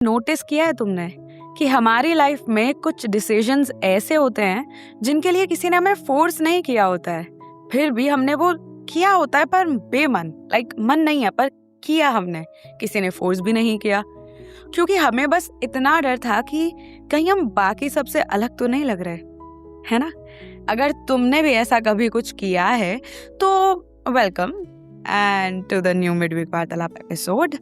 Notice किया है तुमने कि हमारी लाइफ में कुछ डिसीजंस ऐसे होते हैं जिनके लिए किसी ने हमें फोर्स नहीं किया होता है, फिर भी हमने वो किया होता है पर बेमन, मन नहीं है पर किया हमने, किसी ने फोर्स भी नहीं किया क्योंकि हमें बस इतना डर था कि कहीं हम बाकी सबसे अलग तो नहीं लग रहे, है ना। अगर तुमने भी ऐसा कभी कुछ किया है तो welcome and to the new midweek वार्तालाप एपिसोड।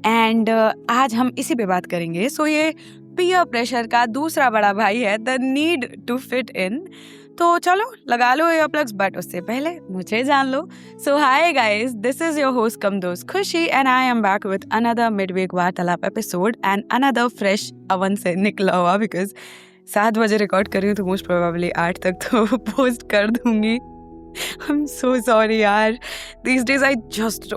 एंड आज हम इसी पे बात करेंगे। सो ये पीयर प्रेशर का दूसरा बड़ा भाई है, the need to fit in. तो चलो लगा लो ईयर प्लग्स, बट उससे पहले मुझे जान लो। So hi guys, this is your host cum दोस्त Khushi and I am back with another midweek वार्तालाप episode and another fresh oven से निकला हुआ, बिकॉज 7 बजे रिकॉर्ड कर रही हूँ तो मोस्ट प्रोबेबली 8 तक तो पोस्ट कर दूंगी। I'm so sorry यार, these days I just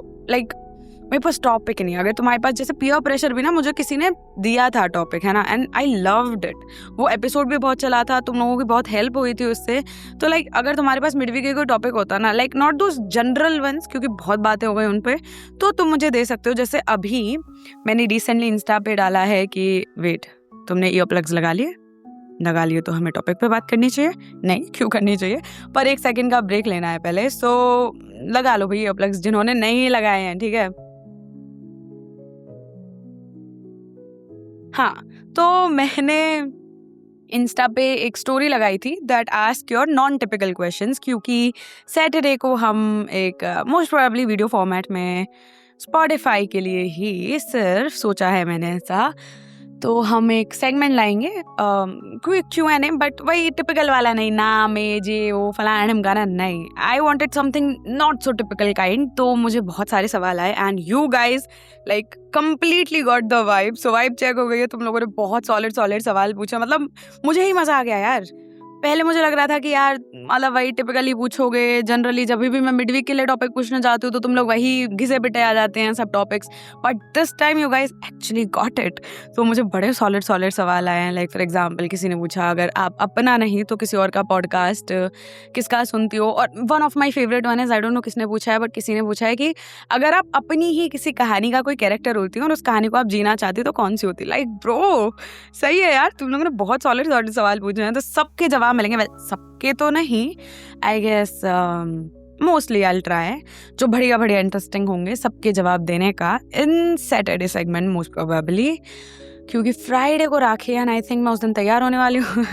मेरे पास टॉपिक नहीं। अगर तुम्हारे पास जैसे पीयर प्रेशर भी ना, मुझे किसी ने दिया था टॉपिक, है ना, एंड आई लव्ड इट। वो एपिसोड भी बहुत चला था, तुम लोगों की बहुत हेल्प हुई थी उससे। तो अगर तुम्हारे पास मिडवीक के कोई टॉपिक होता ना, नॉट दोस जनरल वंस, क्योंकि बहुत बातें हो गई उन पे, तो तुम मुझे दे सकते हो। जैसे अभी मैंने रिसेंटली इंस्टा पे डाला है कि वेट, तुमने ईयर प्लग्स लगा लिए तो हमें टॉपिक पे बात करनी चाहिए? नहीं, क्यों करनी चाहिए, पर 1 सेकंड का ब्रेक लेना है पहले। सो लगा लो भाई ईयरप्लग्स जिन्होंने नहीं लगाए हैं, ठीक है। हाँ, तो मैंने इंस्टा पे एक स्टोरी लगाई थी that ask your non typical questions, क्योंकि सैटरडे को हम एक मोस्ट प्रोबेबली वीडियो फॉर्मेट में स्पॉटिफाई के लिए ही सिर्फ सोचा है मैंने ऐसा, तो हम एक सेगमेंट लाएंगे क्विक Q&A, बट वही टिपिकल वाला नहीं, नाम ये वो फलाना ढिमकाना नहीं। I wanted something not so typical kind. तो मुझे बहुत सारे सवाल आए and you guys completely got the vibe. So vibe check हो गई है, तुम लोगों ने बहुत सॉलिड सवाल पूछा, मतलब मुझे ही मजा आ गया यार। पहले मुझे लग रहा था कि यार वही टिपिकली पूछोगे, जनरली जब भी मैं मिडवीक के लिए टॉपिक पूछना चाहती हूँ तो तुम लोग वही घिसे पिटे आ जाते हैं सब topics, but this time you guys actually got it. तो मुझे बड़े सॉलिड सवाल आए हैं। फॉर एग्जाम्पल किसी ने पूछा, अगर आप अपना नहीं तो किसी और का पॉडकास्ट किसका सुनती हो? और one of my favourite one is, I don't know किसने पूछा है, बट किसी ने पूछा है कि अगर आप अपनी ही किसी कहानी का कोई कैरेक्टर होती हो और उस कहानी को आप जीना चाहती हो तो कौन सी होती? ब्रो सही है यार, तुम लोगों ने बहुत सॉलिड सवाल पूछे हैं, तो सबके जवाब मिलेंगे। सबके तो नहीं, I guess mostly I try जो बढ़िया इंटरेस्टिंग होंगे सबके जवाब देने का in Saturday segment most probably, क्योंकि फ्राइडे को राखी है एंड आई थिंक मैं उस दिन तैयार होने वाली हूँ।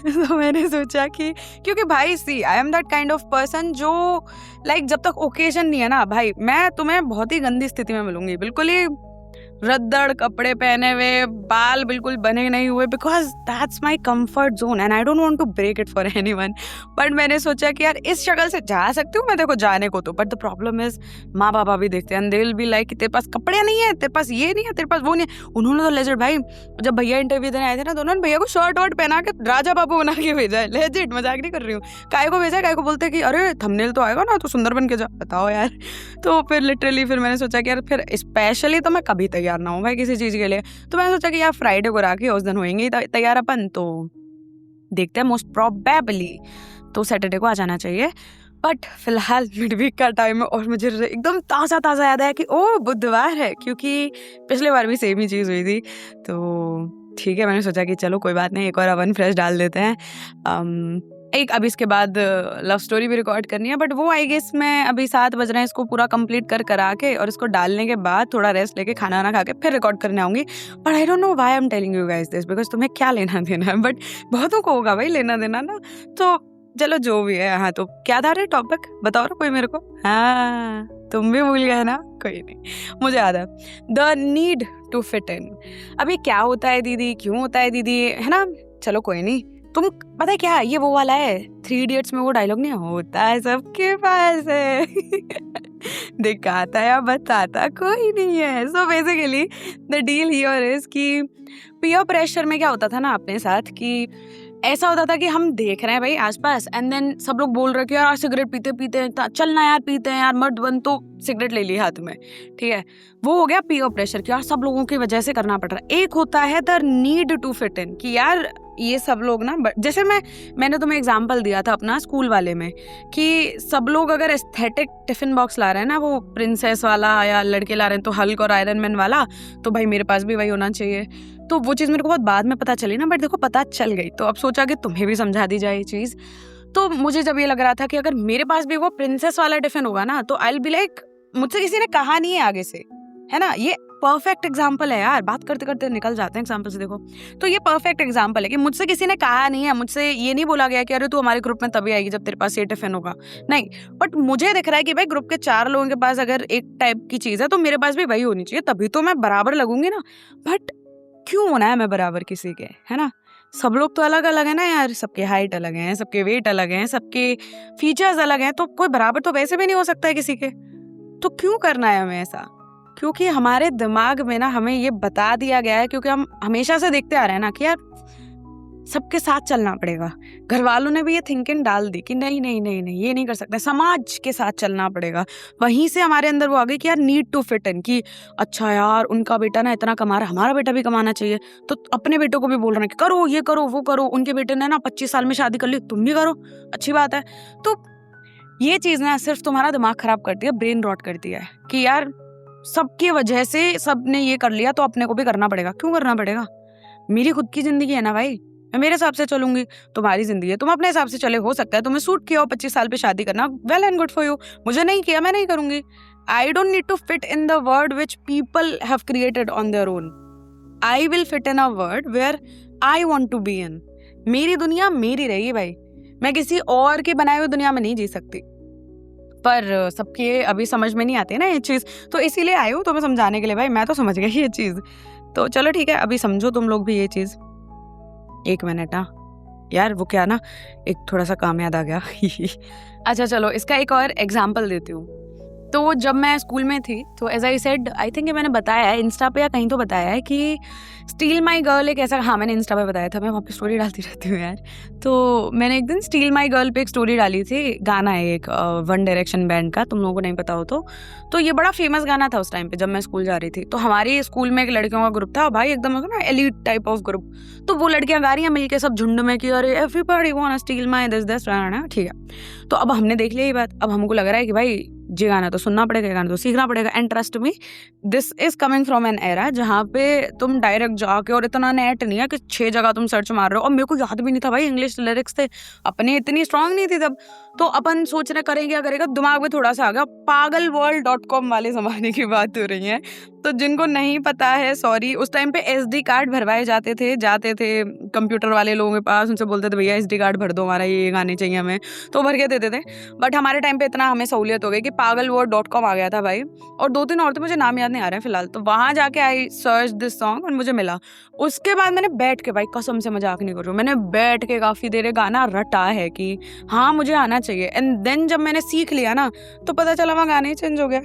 तो मैंने सोचा कि क्योंकि भाई see I am that kind of person जो जब तक ओकेजन नहीं है ना भाई, मैं तुम्हें बहुत ही गंदी स्थिति में मिलूंगी, बिल्कुल ही रद्दड़ कपड़े पहने हुए, बाल बिल्कुल बने नहीं हुए, because that's my comfort zone and I don't want to break it for anyone. But मैंने सोचा कि यार इस शक्ल से जा सकती हूँ मैं, देखो जाने को तो, बट द प्रॉब्लम इज माँ बाबा भी देखते हैं, दे विल बी लाइक तेरे पास कपड़े नहीं है, तेरे पास ये नहीं है, तेरे पास वो नहीं है। उन्होंने तो लेजिट भाई, जब भैया इंटरव्यू देने आए थे ना, तो उन्होंने भैया को शर्ट वर्ट पहना के राजा बाबू बना के भेजा है, लेजिट, मजाक नहीं कर रही हूँ। काय को भेजा, काय को बोलते कि अरे थंबनेल तो आएगा ना, तो सुंदर बन के जा, बताओ यार। तो फिर लिटरली फिर मैंने सोचा कि यार फिर स्पेशली तो मैं कभी तैयार ना हूँ भाई किसी चीज के लिए। तो मैंने सोचा कि यार फ्राइडे को राखी, उस दिन होंगे तैयार अपन, तो देखते हैं, मोस्ट प्रोबेबली तो सैटरडे को आ जाना चाहिए। बट फिलहाल मिडवीक का टाइम है और मुझे एकदम ताज़ा याद आया कि ओ बुधवार है, क्योंकि पिछले बार भी सेम ही चीज़ हुई थी। तो ठीक है, मैंने सोचा कि चलो कोई बात नहीं, एक और अवन फ्रेश डाल देते हैं। एक अभी इसके बाद लव स्टोरी भी रिकॉर्ड करनी है, बट वो आई गेस मैं अभी 7 बज रहे हैं, इसको पूरा कंप्लीट करा के और इसको डालने के बाद थोड़ा रेस्ट लेके खाना वाना खा के फिर रिकॉर्ड करने आऊँगी। But I don't know why I am telling you guys this, because तुम्हें क्या लेना देना है, बट बहुतों को होगा भाई लेना देना ना। तो चलो जो भी है। हाँ, तो क्या था रे टॉपिक, बताओ ना कोई मेरे को। हाँ, तुम भी भूल गए ना, कोई नहीं, मुझे याद है, the need to fit in. अभी क्या होता है दीदी, क्यों होता है दीदी, है ना। चलो कोई नहीं, तुम पता है क्या, ये वो वाला है 3 इडियट्स में वो डायलॉग नहीं होता है सबके पास है। दिखाता या बताता कोई नहीं है। So basically the deal here is कि पीयर प्रेशर में क्या होता था ना अपने साथ, कि ऐसा होता था कि हम देख रहे हैं भाई आसपास, एंड देन सब लोग बोल रहे कि यार सिगरेट पीते चलना यार, पीते हैं यार, मर्द बन। तो सिगरेट ले ली हाथ में, ठीक है, वो हो गया पीयर प्रेशर कि यार सब लोगों की वजह से करना पड़ रहा है। एक होता है the need to fit in कि यार ये सब लोग ना, जैसे मैंने तुम्हें एग्जांपल दिया था अपना स्कूल वाले में कि सब लोग अगर एस्थेटिक टिफिन बॉक्स ला रहे हैं ना, वो प्रिंसेस वाला, या लड़के ला रहे हैं तो हल्क और आयरन मैन वाला, तो भाई मेरे पास भी वही होना चाहिए। तो वो चीज़ मेरे को बहुत बाद में पता चली ना, बट देखो पता चल गई, तो अब सोचा कि तुम्हें भी समझा दी जाए ये चीज़। तो मुझे जब ये लग रहा था कि अगर मेरे पास भी वो प्रिंसेस वाला टिफिन होगा ना, तो आई विल बी लाइक, मुझसे किसी ने कहा नहीं है आगे से, है ना, ये परफेक्ट एग्जाम्पल है यार, बात करते करते निकल जाते हैं एग्जाम्पल से, देखो तो ये परफेक्ट एग्जाम्पल है कि मुझसे किसी ने कहा नहीं है, मुझसे ये नहीं बोला गया कि अरे तू हमारे ग्रुप में तभी आएगी जब तेरे पास ये टिफिन होगा, नहीं, बट मुझे दिख रहा है कि भाई ग्रुप के 4 लोगों के पास अगर एक टाइप की चीज़ है तो मेरे पास भी वही होनी चाहिए, तभी तो मैं बराबर लगूंगी ना। बट क्यों होना है मैं बराबर किसी के, है ना, सब लोग तो अलग अलग है ना यार, सबके हाइट अलग हैं, सबके वेट अलग हैं, सबके फीचर्स अलग हैं, तो कोई बराबर तो वैसे भी नहीं हो सकता है किसी के। तो क्यों करना है हमें ऐसा? क्योंकि हमारे दिमाग में ना हमें ये बता दिया गया है, क्योंकि हम हमेशा से देखते आ रहे हैं ना कि यार सबके साथ चलना पड़ेगा। घर वालों ने भी ये थिंकिंग डाल दी कि नहीं नहीं नहीं नहीं ये नहीं कर सकते, समाज के साथ चलना पड़ेगा। वहीं से हमारे अंदर वो आ गई कि यार नीड टू फिट इन, कि अच्छा यार उनका बेटा ना इतना कमा रहा है, हमारा बेटा भी कमाना चाहिए, तो अपने बेटों को भी बोल रहे हैं कि करो ये करो वो करो, उनके बेटे ने ना 25 साल में शादी कर ली, तुम भी करो, अच्छी बात है। तो ये चीज़ ना सिर्फ तुम्हारा दिमाग खराब करती है, ब्रेन रॉट करती है कि यार सबकी वजह से सबने ये कर लिया तो अपने को भी करना पड़ेगा। क्यों करना पड़ेगा? मेरी खुद की जिंदगी है ना भाई, मैं मेरे हिसाब से चलूंगी, तुम्हारी जिंदगी है, तुम अपने हिसाब से चले। हो सकता है तुम्हें सूट किया हो 25 साल पे शादी करना, well and good for you, मुझे नहीं किया, मैं नहीं करूंगी। I don't need to fit in the world which people have created on their own. I will fit in a world where I want to be in. मेरी दुनिया मेरी रहेगी भाई, मैं किसी और की बनाई हुई दुनिया में नहीं जी सकती। पर सबके अभी समझ में नहीं आती ना ये चीज़, तो इसीलिए आई हूँ तुम्हें समझाने के लिए। भाई मैं तो समझ गई ये चीज़, तो चलो ठीक है, अभी समझो तुम लोग भी ये चीज़। 1 मिनट यार, वो क्या ना, एक थोड़ा सा काम याद आ गया। अच्छा चलो इसका एक और एग्जाम्पल देती हूँ। तो जब मैं स्कूल में थी तो as I said, I think मैंने बताया है इंस्टा पे या कहीं तो बताया है कि स्टील माई गर्ल एक ऐसा, हाँ मैंने इंस्टा पे बताया था, मैं वहाँ पे स्टोरी डालती रहती हूँ यार। तो मैंने एक दिन स्टील माई गर्ल पे एक स्टोरी डाली थी, गाना है एक वन डायरेक्शन बैंड का, तुम लोगों को नहीं पता हो तो ये बड़ा फेमस गाना था उस टाइम पे जब मैं स्कूल जा रही थी। तो हमारे स्कूल में एक लड़कियों का ग्रुप था भाई, एकदम ना एलीट टाइप ऑफ ग्रुप। तो वो लड़कियां गा रही हैं मिलके सब झुंड में कि अरे everybody want steel my this, ठीक है। तो अब हमने देख लिया ये बात, अब हमको लग रहा है कि भाई ये गाना तो सुनना पड़ेगा, गाना तो सीखना पड़ेगा। And trust me, this is coming from an era जहाँ पे तुम डायरेक्ट जाके, और इतना नेट नहीं है कि 6 जगह तुम सर्च मार रहे हो, और मेरे को याद भी नहीं था भाई इंग्लिश लिरिक्स थे अपने, इतनी स्ट्रांग नहीं थी तब। तो अपन सोच रहे करें क्या करेगा, दिमाग में थोड़ा सा आ गया, pagalworld.com वाले जमाने की बात हो रही है। तो जिनको नहीं पता है सॉरी, उस टाइम पे SD कार्ड भरवाए जाते थे कंप्यूटर वाले लोगों के पास, उनसे बोलते थे भैया SD कार्ड भर दो, हमारा ये गाने चाहिए हमें, तो भर के देते थे। बट हमारे टाइम पे इतना हमें सहूलियत हो गई कि pagalworld.com आ गया था भाई, और 2-3 और तो मुझे नाम याद नहीं आ रहे हैं फिलहाल। तो वहाँ जाके आई सर्च दिस सॉन्ग और मुझे मिला। उसके बाद मैंने बैठ के, भाई कसम से मजाक नहीं कर रही हूँ, मैंने बैठ के काफ़ी देर गाना रटा है कि हाँ मुझे आना चाहिए। एंड देन जब मैंने सीख लिया ना, तो पता चला वहाँ गाना ही चेंज हो गया।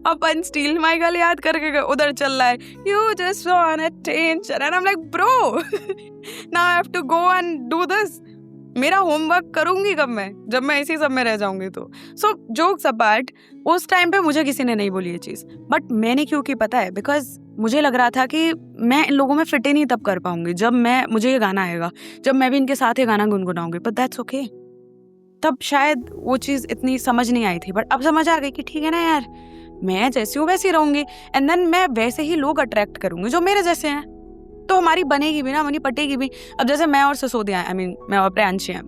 अपन स्टील माई गर्ल याद करके गए, उधर चल रहा है you just want attention, and I am like bro now I have to go and do this. मेरा होमवर्क करूंगी कब मैं, जब मैं इसी सब में रह जाऊंगी तो। सो जोक्स अपार्ट, उस टाइम पे मुझे किसी ने नहीं बोली ये चीज़, बट मैंने क्यों की पता है, बिकॉज मुझे लग रहा था कि मैं इन लोगों में फिट ही नहीं तब कर पाऊंगी जब मुझे ये गाना आएगा, जब मैं भी इनके साथ ये गाना गुनगुनाऊंगी। बट दैट्स ओके, तब शायद वो चीज़ इतनी समझ नहीं आई थी, बट अब समझ आ गई कि ठीक है ना यार, मैं जैसी हूँ वैसी रहूंगी, एंड देन मैं वैसे ही लोग अट्रैक्ट करूंगी जो मेरे जैसे हैं, तो हमारी बनेगी भी ना, मनी पटेगी भी। अब जैसे मैं और सिसोदिया, आई मीन मैं और प्रियांशी हैं,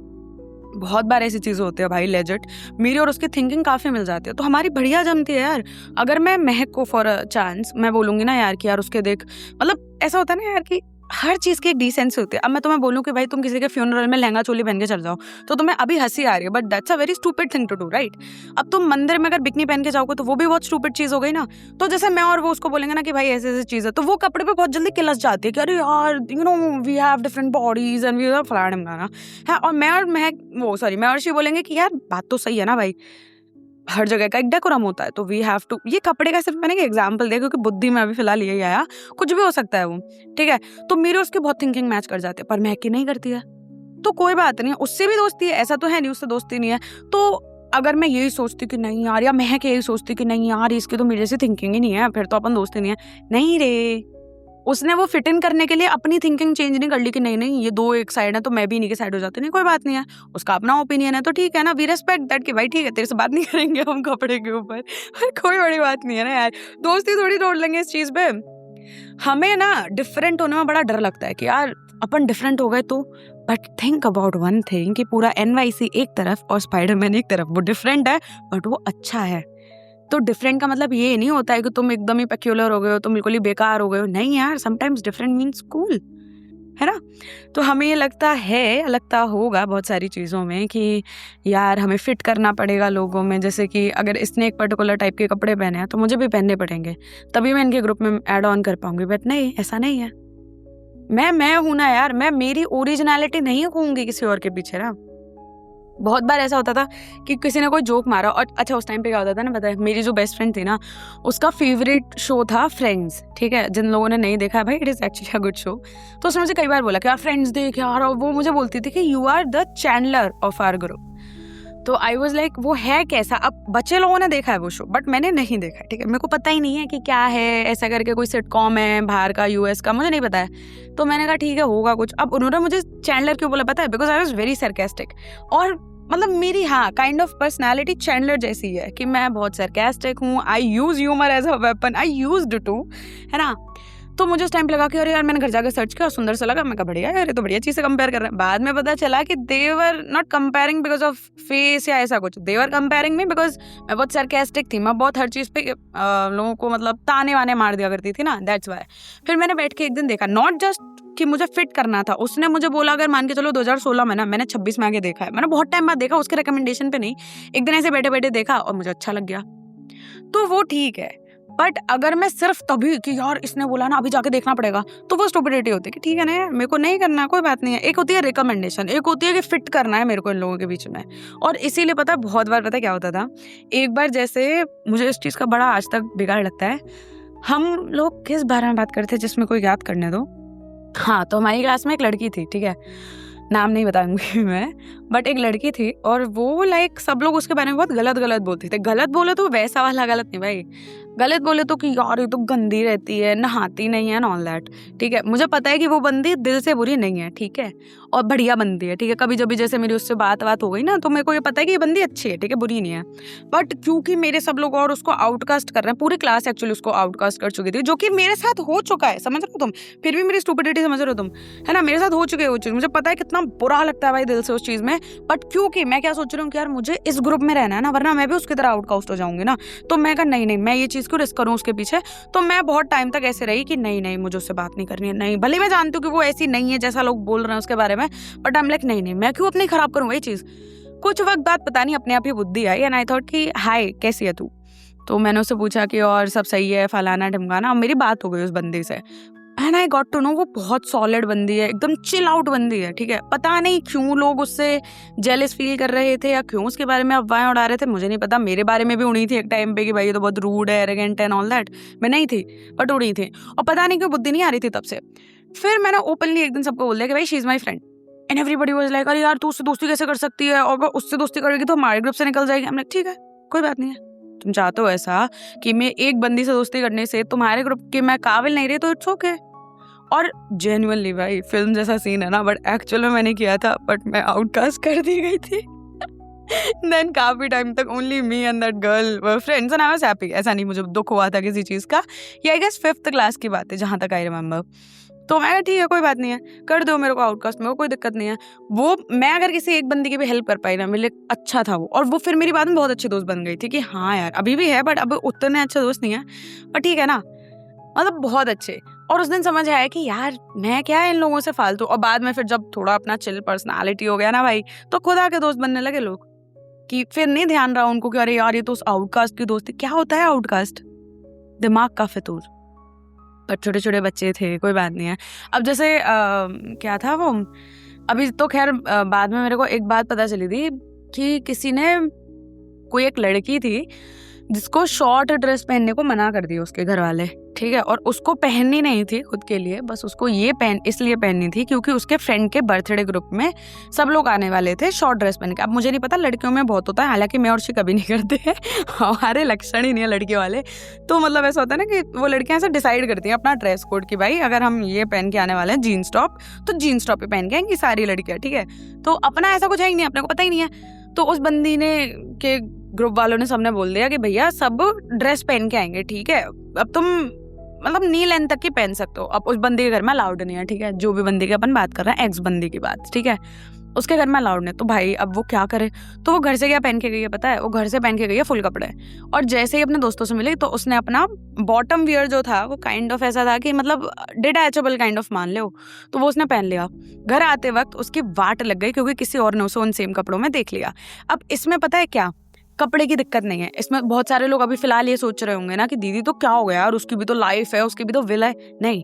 बहुत बार ऐसी चीज़ें होती है भाई लेजिट, मेरी और उसकी थिंकिंग काफ़ी मिल जाती है, तो हमारी बढ़िया जमती है यार। अगर मैं महक को फॉर अ चांस मैं बोलूँगी ना यार कि यार उसके देख, मतलब ऐसा होता है ना यार कि हर चीज़ की एक डिसेंसी होती है। अब मैं तुम्हें बोलूँ कि भाई तुम किसी के फ्यूनरल में लहंगा चोली पहन के चल जाओ, तो तुम्हें अभी हंसी आ रही है, but that's a very stupid thing to do, right. अब तुम मंदिर में अगर बिकनी पहन के जाओगे तो वो भी बहुत स्टूपिड चीज़ हो गई ना। तो जैसे मैं और वो उसको बोलेंगे ना कि भाई ऐसे ऐसी चीज़ है, तो वो कपड़े पे बहुत जल्दी किलस जाती है कि अरे यार you know we have different bodies and we are फलाना गाना है। और मैं और महक वो सॉरी मैं और शी बोलेंगे कि यार बात तो सही है ना भाई, हर जगह का एक डेकोरम होता है, तो वी हैव टू, ये कपड़े का सिर्फ मैंने एक एग्जांपल दिया क्योंकि बुद्धि में अभी फिलहाल यही आया, कुछ भी हो सकता है वो, ठीक है। तो मेरे उसके बहुत थिंकिंग मैच कर जाते हैं, पर महक की नहीं करती है, तो कोई बात नहीं, उससे भी दोस्ती है, ऐसा तो है नहीं उससे दोस्ती नहीं है। तो अगर मैं यही सोचती कि नहीं यार, या महक यही सोचती कि नहीं यार इसकी तो मेरे जैसी थिंकिंग ही नहीं है, फिर तो अपन दोस्ती नहीं है, नहीं रे, उसने वो फिट इन करने के लिए अपनी थिंकिंग चेंज नहीं कर ली कि नहीं नहीं ये दो एक साइड है तो मैं भी इन्हीं के साइड हो जाती, नहीं कोई बात नहीं है, उसका अपना ओपिनियन है तो ठीक है ना, वी रेस्पेक्ट दैट कि भाई ठीक है तेरे से बात नहीं करेंगे हम कपड़े के ऊपर कोई बड़ी बात नहीं है ना यार, दोस्ती थोड़ी तोड़ लेंगे इस चीज पे। हमें ना डिफरेंट होने में बड़ा डर लगता है कि यार अपन डिफरेंट हो गए तो, but think about one thing कि पूरा NYC एक तरफ और स्पाइडरमैन एक तरफ, वो डिफरेंट है बट वो अच्छा है। तो डिफरेंट का मतलब ये नहीं होता है कि तुम एकदम ही पेक्यूलर हो गए हो, तुम बिल्कुल ही बेकार हो गए हो, नहीं यार, समटाइम्स डिफरेंट मीन्स कूल, है ना। तो हमें ये लगता होगा बहुत सारी चीज़ों में कि यार हमें फिट करना पड़ेगा लोगों में, जैसे कि अगर इसने एक पर्टिकुलर टाइप के कपड़े पहने हैं तो मुझे भी पहनने पड़ेंगे, तभी मैं इनके ग्रुप में ऐड ऑन कर पाऊंगी, बट नहीं, ऐसा नहीं है। मैं हूं ना यार, मैं मेरी ओरिजिनलिटी नहीं खोऊंगी किसी और के पीछे ना। बहुत बार ऐसा होता था कि किसी ने कोई जोक मारा, और अच्छा उस टाइम पे क्या होता था ना, पता है मेरी जो बेस्ट फ्रेंड थी ना, उसका फेवरेट शो था फ्रेंड्स, ठीक है, जिन लोगों ने नहीं देखा है भाई, it is actually a good show. तो उसने मुझे कई बार बोला कि यार फ्रेंड्स देख यार, और वो मुझे बोलती थी कि you are the Chandler of our group. तो आई वॉज लाइक वो है कैसा, अब बच्चे लोगों ने देखा है वो शो बट मैंने नहीं देखा है, ठीक है, मेरे को पता ही नहीं है कि क्या है, ऐसा करके कोई सिटकॉम है बाहर का, US का, मुझे नहीं पता है। तो मैंने कहा ठीक है होगा कुछ। अब उन्होंने मुझे चैंडलर क्यों बोला पता है, because I was very sarcastic, और मतलब मेरी काइंड ऑफ पर्सनैलिटी चैंडलर जैसी है कि मैं बहुत सरकास्टिक हूँ, I use humour as a weapon, I used to, है ना। तो मुझे उस टाइम पे लगा कि अरे यार, मैंने घर जाकर सर्च किया, सुंदर सा लगा, मैं कहा बढ़िया यार, ये तो बढ़िया चीज़ से कंपेयर कर रहे हैं। बाद में पता चला कि they were not comparing because of face या ऐसा कुछ, दे वर कंपेयरिंग मी बिकॉज मैं बहुत सरकास्टिक थी, मैं बहुत हर चीज़ पे लोगों को मतलब ताने वाने मार दिया करती थी ना, दैट्स वाई। फिर मैंने बैठ के एक दिन देखा, नॉट जस्ट कि मुझे फिट करना था, उसने मुझे बोला अगर मान के चलो 2016 में ना, मैंने 26 में आगे देखा है, मैंने बहुत टाइम बाद देखा, उसके रिकमेंडेशन पे नहीं, एक दिन ऐसे बैठे बैठे देखा और मुझे अच्छा लग गया, तो वो ठीक है। बट अगर मैं सिर्फ तभी कि यार इसने बोला ना अभी जाके देखना पड़ेगा, तो वो स्टुपिडिटी होती है कि ठीक है ना यार, मेरे को नहीं करना, कोई बात नहीं है। एक होती है रिकमेंडेशन, एक होती है कि फिट करना है मेरे को इन लोगों के बीच में। और इसीलिए पता है बहुत बार पता है क्या होता था, एक बार जैसे मुझे इस चीज़ का बड़ा आज तक बिगाड़ लगता है, हम लोग किस बारे में बात करते जिसमें कोई याद करने दो, हाँ, तो हमारी क्लास में एक लड़की थी, ठीक है, नाम नहीं बताऊंगी मैं, बट एक लड़की थी और वो लाइक सब लोग उसके बारे में बहुत गलत गलत बोलते थे। गलत बोले तो वैसा वाला गलत नहीं भाई, गलत बोले तो कि यार ये तो गंदी रहती है, नहाती नहीं है, ऑल दैट, ठीक है। मुझे पता है कि वो बंदी दिल से बुरी नहीं है, ठीक है, और बढ़िया बंदी है, ठीक है। कभी जब भी जैसे मेरी उससे बात हो गई ना, तो मेरे को ये पता है कि ये बंदी अच्छी है, ठीक है, बुरी नहीं है। बट क्योंकि मेरे सब लोग और उसको आउटकास्ट कर रहे हैं, पूरी क्लास एक्चुअली उसको आउटकास्ट कर चुकी थी, जो कि मेरे साथ हो चुका है, समझ रहे हो तुम, फिर भी मेरी स्टुपिडिटी समझ रहे हो तुम, है ना, मेरे साथ हो चुकी है वो चीज़, मुझे पता है कितना बुरा लगता है भाई दिल से उस चीज़ में। बट क्योंकि मैं क्या सोच रही हूँ कि यार मुझे इस ग्रुप में रहना है ना, वरना मैं भी उसकी तरह आउटकास्ट हो जाऊंगी ना, तो मैं कहा नहीं, मैं ये चीज़ क्यों रिस्क करूँ उसके पीछे। तो मैं बहुत टाइम तक ऐसे रही कि नहीं मुझे उससे बात नहीं करनी है, नहीं, भले मैं जानती हूँ कि वो ऐसी नहीं है जैसा लोग बोल रहे हैं उसके बारे में, बट आई एम लाइक नहीं, मैं क्यों अपनी खराब करूँ वही चीज़। कुछ वक्त बाद पता नहीं अपने आप ही बुद्धि आई, एंड आई थॉट कि हाय कैसी है तू। तो मैंने उससे पूछा कि और सब सही है, फलाना ढिमकाना, और मेरी बात हो गई उस बंदी से, and I got to know वो बहुत सॉलिड बंदी है, एकदम चिल आउट बंदी है, ठीक है। पता नहीं क्यों लोग उससे जेलस फील कर रहे थे या क्यों उसके बारे में अफवाहें उड़ा रहे थे, मुझे नहीं पता। मेरे बारे में भी उड़ी थी एक टाइम पे कि भाई ये तो बहुत रूड है, एरोगेंट है, ऑल दैट, मैं नहीं थी बट उड़ी थी, और पता नहीं क्यों बुद्धि नहीं आ रही थी तब से। फिर मैंने ओपनली एक दिन सबको बोल दिया कि भाई she is my friend, and everybody was like अरे यार तू उससे दोस्ती कैसे कर सकती है, और उससे दोस्ती करेगी तो हमारे ग्रुप से निकल जाएगी। हमने ठीक है कोई बात नहीं है, तुम चाहते हो ऐसा कि मैं एक बंदी से दोस्ती करने से तुम्हारे ग्रुप की मैं काबिल नहीं रही तो इट्स ओके। और जेन्युइनली भाई फिल्म जैसा सीन है ना, बट एक्चुअल में मैंने किया था, बट मैं आउटकास्ट कर दी गई थी। देन काफी टाइम तक only me and that girl were friends and I was happy. ऐसा नहीं मुझे दुख हुआ था किसी चीज़ का। ये आई गेस 5th क्लास की बात है जहाँ तक आई रिमेंबर। तो मैं ठीक है कोई बात नहीं है, कर दो मेरे को आउटकास्ट, मेरे को कोई दिक्कत नहीं है। वो मैं अगर किसी एक बंदी की भी हेल्प कर पाई ना, मेरे लिए अच्छा था वो। और वो फिर मेरी बाद में बहुत अच्छी दोस्त बन गई थी कि हाँ यार अभी भी है, बट अब उतने अच्छे दोस्त नहीं है, पर ठीक है ना, मतलब बहुत अच्छे। और उस दिन समझ आया कि यार मैं क्या है इन लोगों से फालतू। और बाद में फिर जब थोड़ा अपना चिल पर्सनालिटी हो गया ना भाई, तो खुद आके दोस्त बनने लगे लोग, कि फिर नहीं ध्यान रहा उनको कि अरे यार ये तो उस आउटकास्ट की दोस्ती। क्या होता है आउटकास्ट? दिमाग का फितूर। पर छोटे छोटे बच्चे थे, कोई बात नहीं है। अब जैसे क्या था वो, अभी तो खैर बाद में मेरे को एक बात पता चली थी कि किसी ने, कोई एक लड़की थी जिसको शॉर्ट ड्रेस पहनने को मना कर दिया उसके घर वाले, ठीक है। और उसको पहननी नहीं थी खुद के लिए, बस उसको ये इसलिए पहननी थी क्योंकि उसके फ्रेंड के बर्थडे ग्रुप में सब लोग आने वाले थे शॉर्ट ड्रेस पहन के। अब मुझे नहीं पता, लड़कियों में बहुत होता है, हालांकि मैं और शी कभी नहीं करते हैं हमारे लक्षण ही नहीं है लड़कियों वाले। तो मतलब ऐसा होता है ना कि वो लड़कियां ऐसा डिसाइड करती हैं अपना ड्रेस कोड कि भाई अगर हम ये पहन के आने वाले हैं जीन्स टॉप, तो जीन्स टॉप ही पहन के आएंगी सारी लड़कियां, ठीक है। तो अपना ऐसा कुछ है ही नहीं, अपने को पता ही नहीं है। तो उस बंदी ने के ग्रुप वालों ने सबने बोल दिया कि भैया सब ड्रेस पहन के आएंगे, ठीक है। अब तुम मतलब नी लेंथ तक ही पहन सकते हो। अब उस बंदी के घर में अलाउड नहीं है, ठीक है। जो भी बंदी की अपन बात कर रहे हैं, एक्स बंदी की बात, ठीक है। उसके घर में अलाउड नहीं, तो भाई अब वो क्या करे। तो वो घर से क्या पहन के गई है पता है? वो घर से पहन के गई है फुल कपड़े। और जैसे ही अपने दोस्तों से मिली तो उसने अपना बॉटम वियर जो था वो काइंड ऑफ ऐसा था कि मतलब डिटैचेबल काइंड ऑफ मान लो, तो वो उसने पहन लिया। घर आते वक्त उसकी वाट लग गई क्योंकि किसी और ने उसे उन सेम कपड़ों में देख लिया। अब इसमें पता है क्या, कपड़े की दिक्कत नहीं है इसमें। बहुत सारे लोग अभी फिलहाल ये सोच रहे होंगे ना कि दीदी तो क्या हो गया यार, उसकी भी तो लाइफ है, उसकी भी तो विल है। नहीं,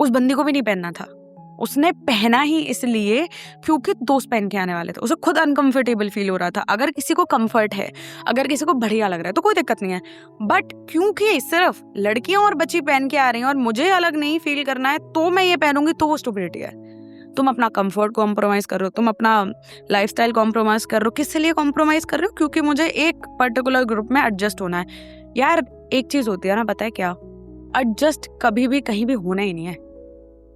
उस बंदी को भी नहीं पहनना था। उसने पहना ही इसलिए क्योंकि दोस्त पहन के आने वाले थे, उसे खुद अनकंफर्टेबल फील हो रहा था। अगर किसी को कंफर्ट है, अगर किसी को बढ़िया लग रहा है तो कोई दिक्कत नहीं है, बट क्योंकि सिर्फ लड़कियां और बच्ची पहन के आ रही हैं और मुझे अलग नहीं फील करना है तो मैं ये पहनूंगी, तो वो स्टुपिडिटी है। तुम अपना कंफर्ट कॉम्प्रोमाइज कर रहे हो, तुम अपना लाइफस्टाइल कॉम्प्रोमाइज कर रहे हो। किस लिए कॉम्प्रोमाइज कर रहे हो? क्योंकि मुझे एक पर्टिकुलर ग्रुप में एडजस्ट होना है। यार एक चीज होती है ना, पता है क्या, एडजस्ट कभी भी कहीं भी होना ही नहीं है।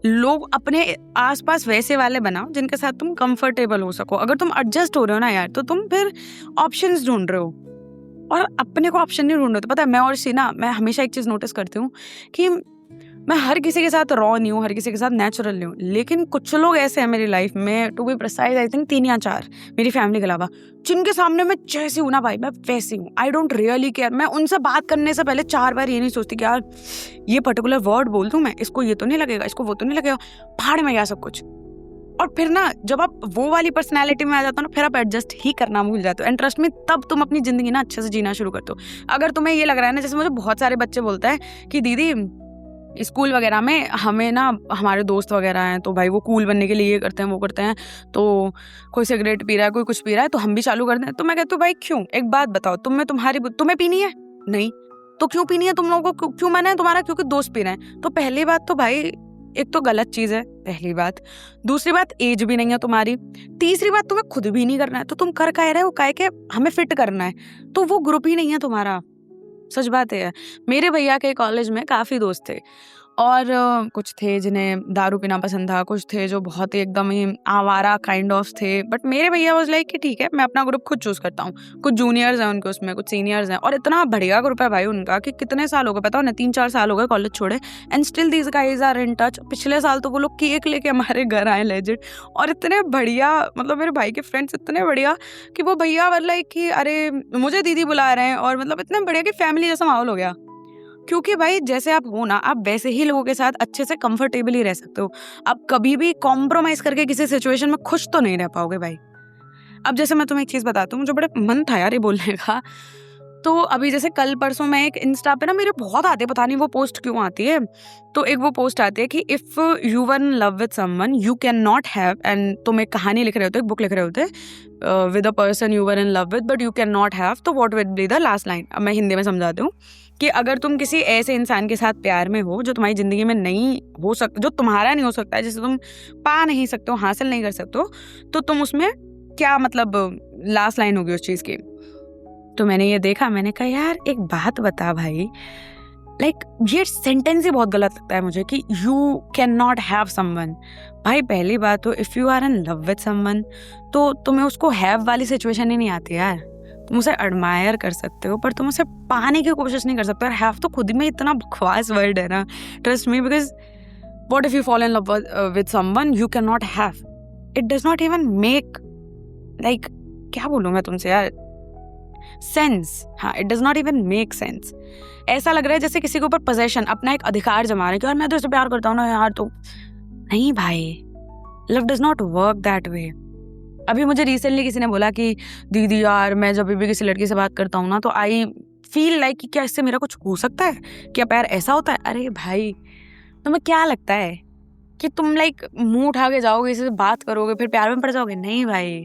लोग अपने आसपास वैसे वाले बनाओ जिनके साथ तुम कंफर्टेबल हो सको। अगर तुम एडजस्ट हो रहे हो ना यार, तो तुम फिर ऑप्शंस ढूंढ रहे हो और अपने को ऑप्शन नहीं ढूंढ रहे। तो पता है मैं और सीना, मैं हमेशा एक चीज नोटिस करती हूँ कि मैं हर किसी के साथ रॉ नहीं हूँ, हर किसी के साथ नेचुरल नहीं हूँ, लेकिन कुछ लोग ऐसे हैं मेरी लाइफ में, to be precise I think 3 या 4 मेरी फैमिली के अलावा, जिनके सामने मैं जैसी हूँ ना भाई मैं वैसी हूँ। I don't really care. मैं उनसे बात करने से पहले 4 बार ये नहीं सोचती कि यार ये पर्टिकुलर वर्ड बोल दूँ मैं, इसको ये तो नहीं लगेगा, इसको वो तो नहीं लगेगा, भाड़ में गया सब कुछ। और फिर ना जब आप वो वाली पर्सनैलिटी में आ जाते हो ना, फिर आप एडजस्ट ही करना भूल जाते हो। एंड ट्रस्ट में तब तुम अपनी जिंदगी ना अच्छे से जीना शुरू करते हो। अगर तुम्हें ये लग रहा है ना, जैसे मुझे बहुत सारे बच्चे बोलते हैं कि दीदी स्कूल वगैरह में हमें ना हमारे दोस्त वगैरह हैं तो भाई वो कूल बनने के लिए ये करते हैं वो करते हैं, तो कोई सिगरेट पी रहा है, कोई कुछ पी रहा है, तो हम भी चालू कर दें। तो मैं कहती हूँ भाई क्यों, एक बात बताओ, तुम्हें पीनी है? नहीं, तो क्यों पीनी है तुम लोगों को? क्यों मना है तुम्हारा? क्योंकि दोस्त पी रहे हैं। तो पहली बात तो भाई एक तो गलत चीज है, पहली बात। दूसरी बात, एज भी नहीं है तुम्हारी। तीसरी बात, तुम्हें खुद भी नहीं करना है, तो तुम कर कह रहे हो काहे के हमें फिट करना है, तो वो ग्रुप ही नहीं है तुम्हारा। सच बात है। मेरे भैया के कॉलेज में काफी दोस्त थे और कुछ थे जिन्हें दारू पीना पसंद था, कुछ थे जो बहुत ही एकदम ही आवारा काइंड ऑफ थे। बट मेरे भैया वाज लाइक कि ठीक है मैं अपना ग्रुप खुद चूज करता हूँ। कुछ जूनियर्स हैं उनके उसमें, कुछ सीनियर्स हैं, और इतना बढ़िया ग्रुप है भाई उनका कि कितने साल हो गए पता हो ना, 3-4 साल हो गए कॉलेज छोड़े, and still these guys are in touch. पिछले साल तो वो लोग केक लेके हमारे घर आए लेजिट, और इतने बढ़िया, मतलब मेरे भाई के फ्रेंड्स इतने बढ़िया कि वो भैया वर लाइक कि अरे मुझे दीदी बुला रहे हैं, और मतलब इतने बढ़िया कि फैमिली जैसा माहौल हो गया। क्योंकि भाई जैसे आप हो ना, आप वैसे ही लोगों के साथ अच्छे से कंफर्टेबली रह सकते हो। आप कभी भी कॉम्प्रोमाइज करके किसी सिचुएशन में खुश तो नहीं रह पाओगे भाई। अब जैसे मैं तुम्हें एक चीज बताती हूँ, मुझे बड़ा मन था यार ये बोलने का। तो अभी जैसे कल परसों मैं एक इंस्टा पे ना, मेरे बहुत आते, पता नहीं वो पोस्ट क्यों आती है, तो एक वो पोस्ट आती है कि if you were in love with someone you can not have, and तुम एक कहानी लिख रहे होते, एक बुक लिख रहे होते with a person you were in love with but you can not have, तो what will be the last line. अब मैं हिंदी में समझाती हूँ कि अगर तुम किसी ऐसे इंसान के साथ प्यार में हो जो तुम्हारी जिंदगी में नहीं हो सकता, जो तुम्हारा नहीं हो सकता है, जिसे तुम पा नहीं सकते हो, हासिल नहीं कर सकते हो, तो तुम उसमें क्या मतलब लास्ट लाइन होगी उस चीज की। तो मैंने ये देखा, मैंने कहा यार एक बात बता भाई, लाइक ये सेंटेंस ही बहुत गलत लगता है मुझे कि you can not have someone. भाई पहली बात तो if you are in love with someone तो तुम्हें उसको हैव वाली सिचुएशन ही नहीं आती यार। तुम उसे एडमायर कर सकते हो पर तुम उसे पाने की कोशिश नहीं कर सकते। और हैव तो खुद में इतना बकवास वर्ड है ना, trust me, because what if you fall in love with someone you can not have, it does not even make like, क्या बोलूं मैं तुमसे यार, सेंस। हाँ, it does not even make sense. ऐसा लग रहा है जैसे किसी के ऊपर पोजेशन, अपना एक अधिकार जमा रहे हैं कि यार मैं तो इससे प्यार करता हूँ ना यार, तो नहीं भाई, love does not work that way. अभी मुझे रिसेंटली किसी ने बोला कि दीदी यार मैं जब भी किसी लड़की से बात करता हूँ ना तो आई फील लाइक कि क्या इससे मेरा कुछ हो सकता है, क्या प्यार ऐसा होता है। अरे भाई तुम्हें क्या लगता है कि तुम लाइक मुंह उठा के जाओगे, इससे बात करोगे, फिर प्यार में पड़ जाओगे? नहीं भाई,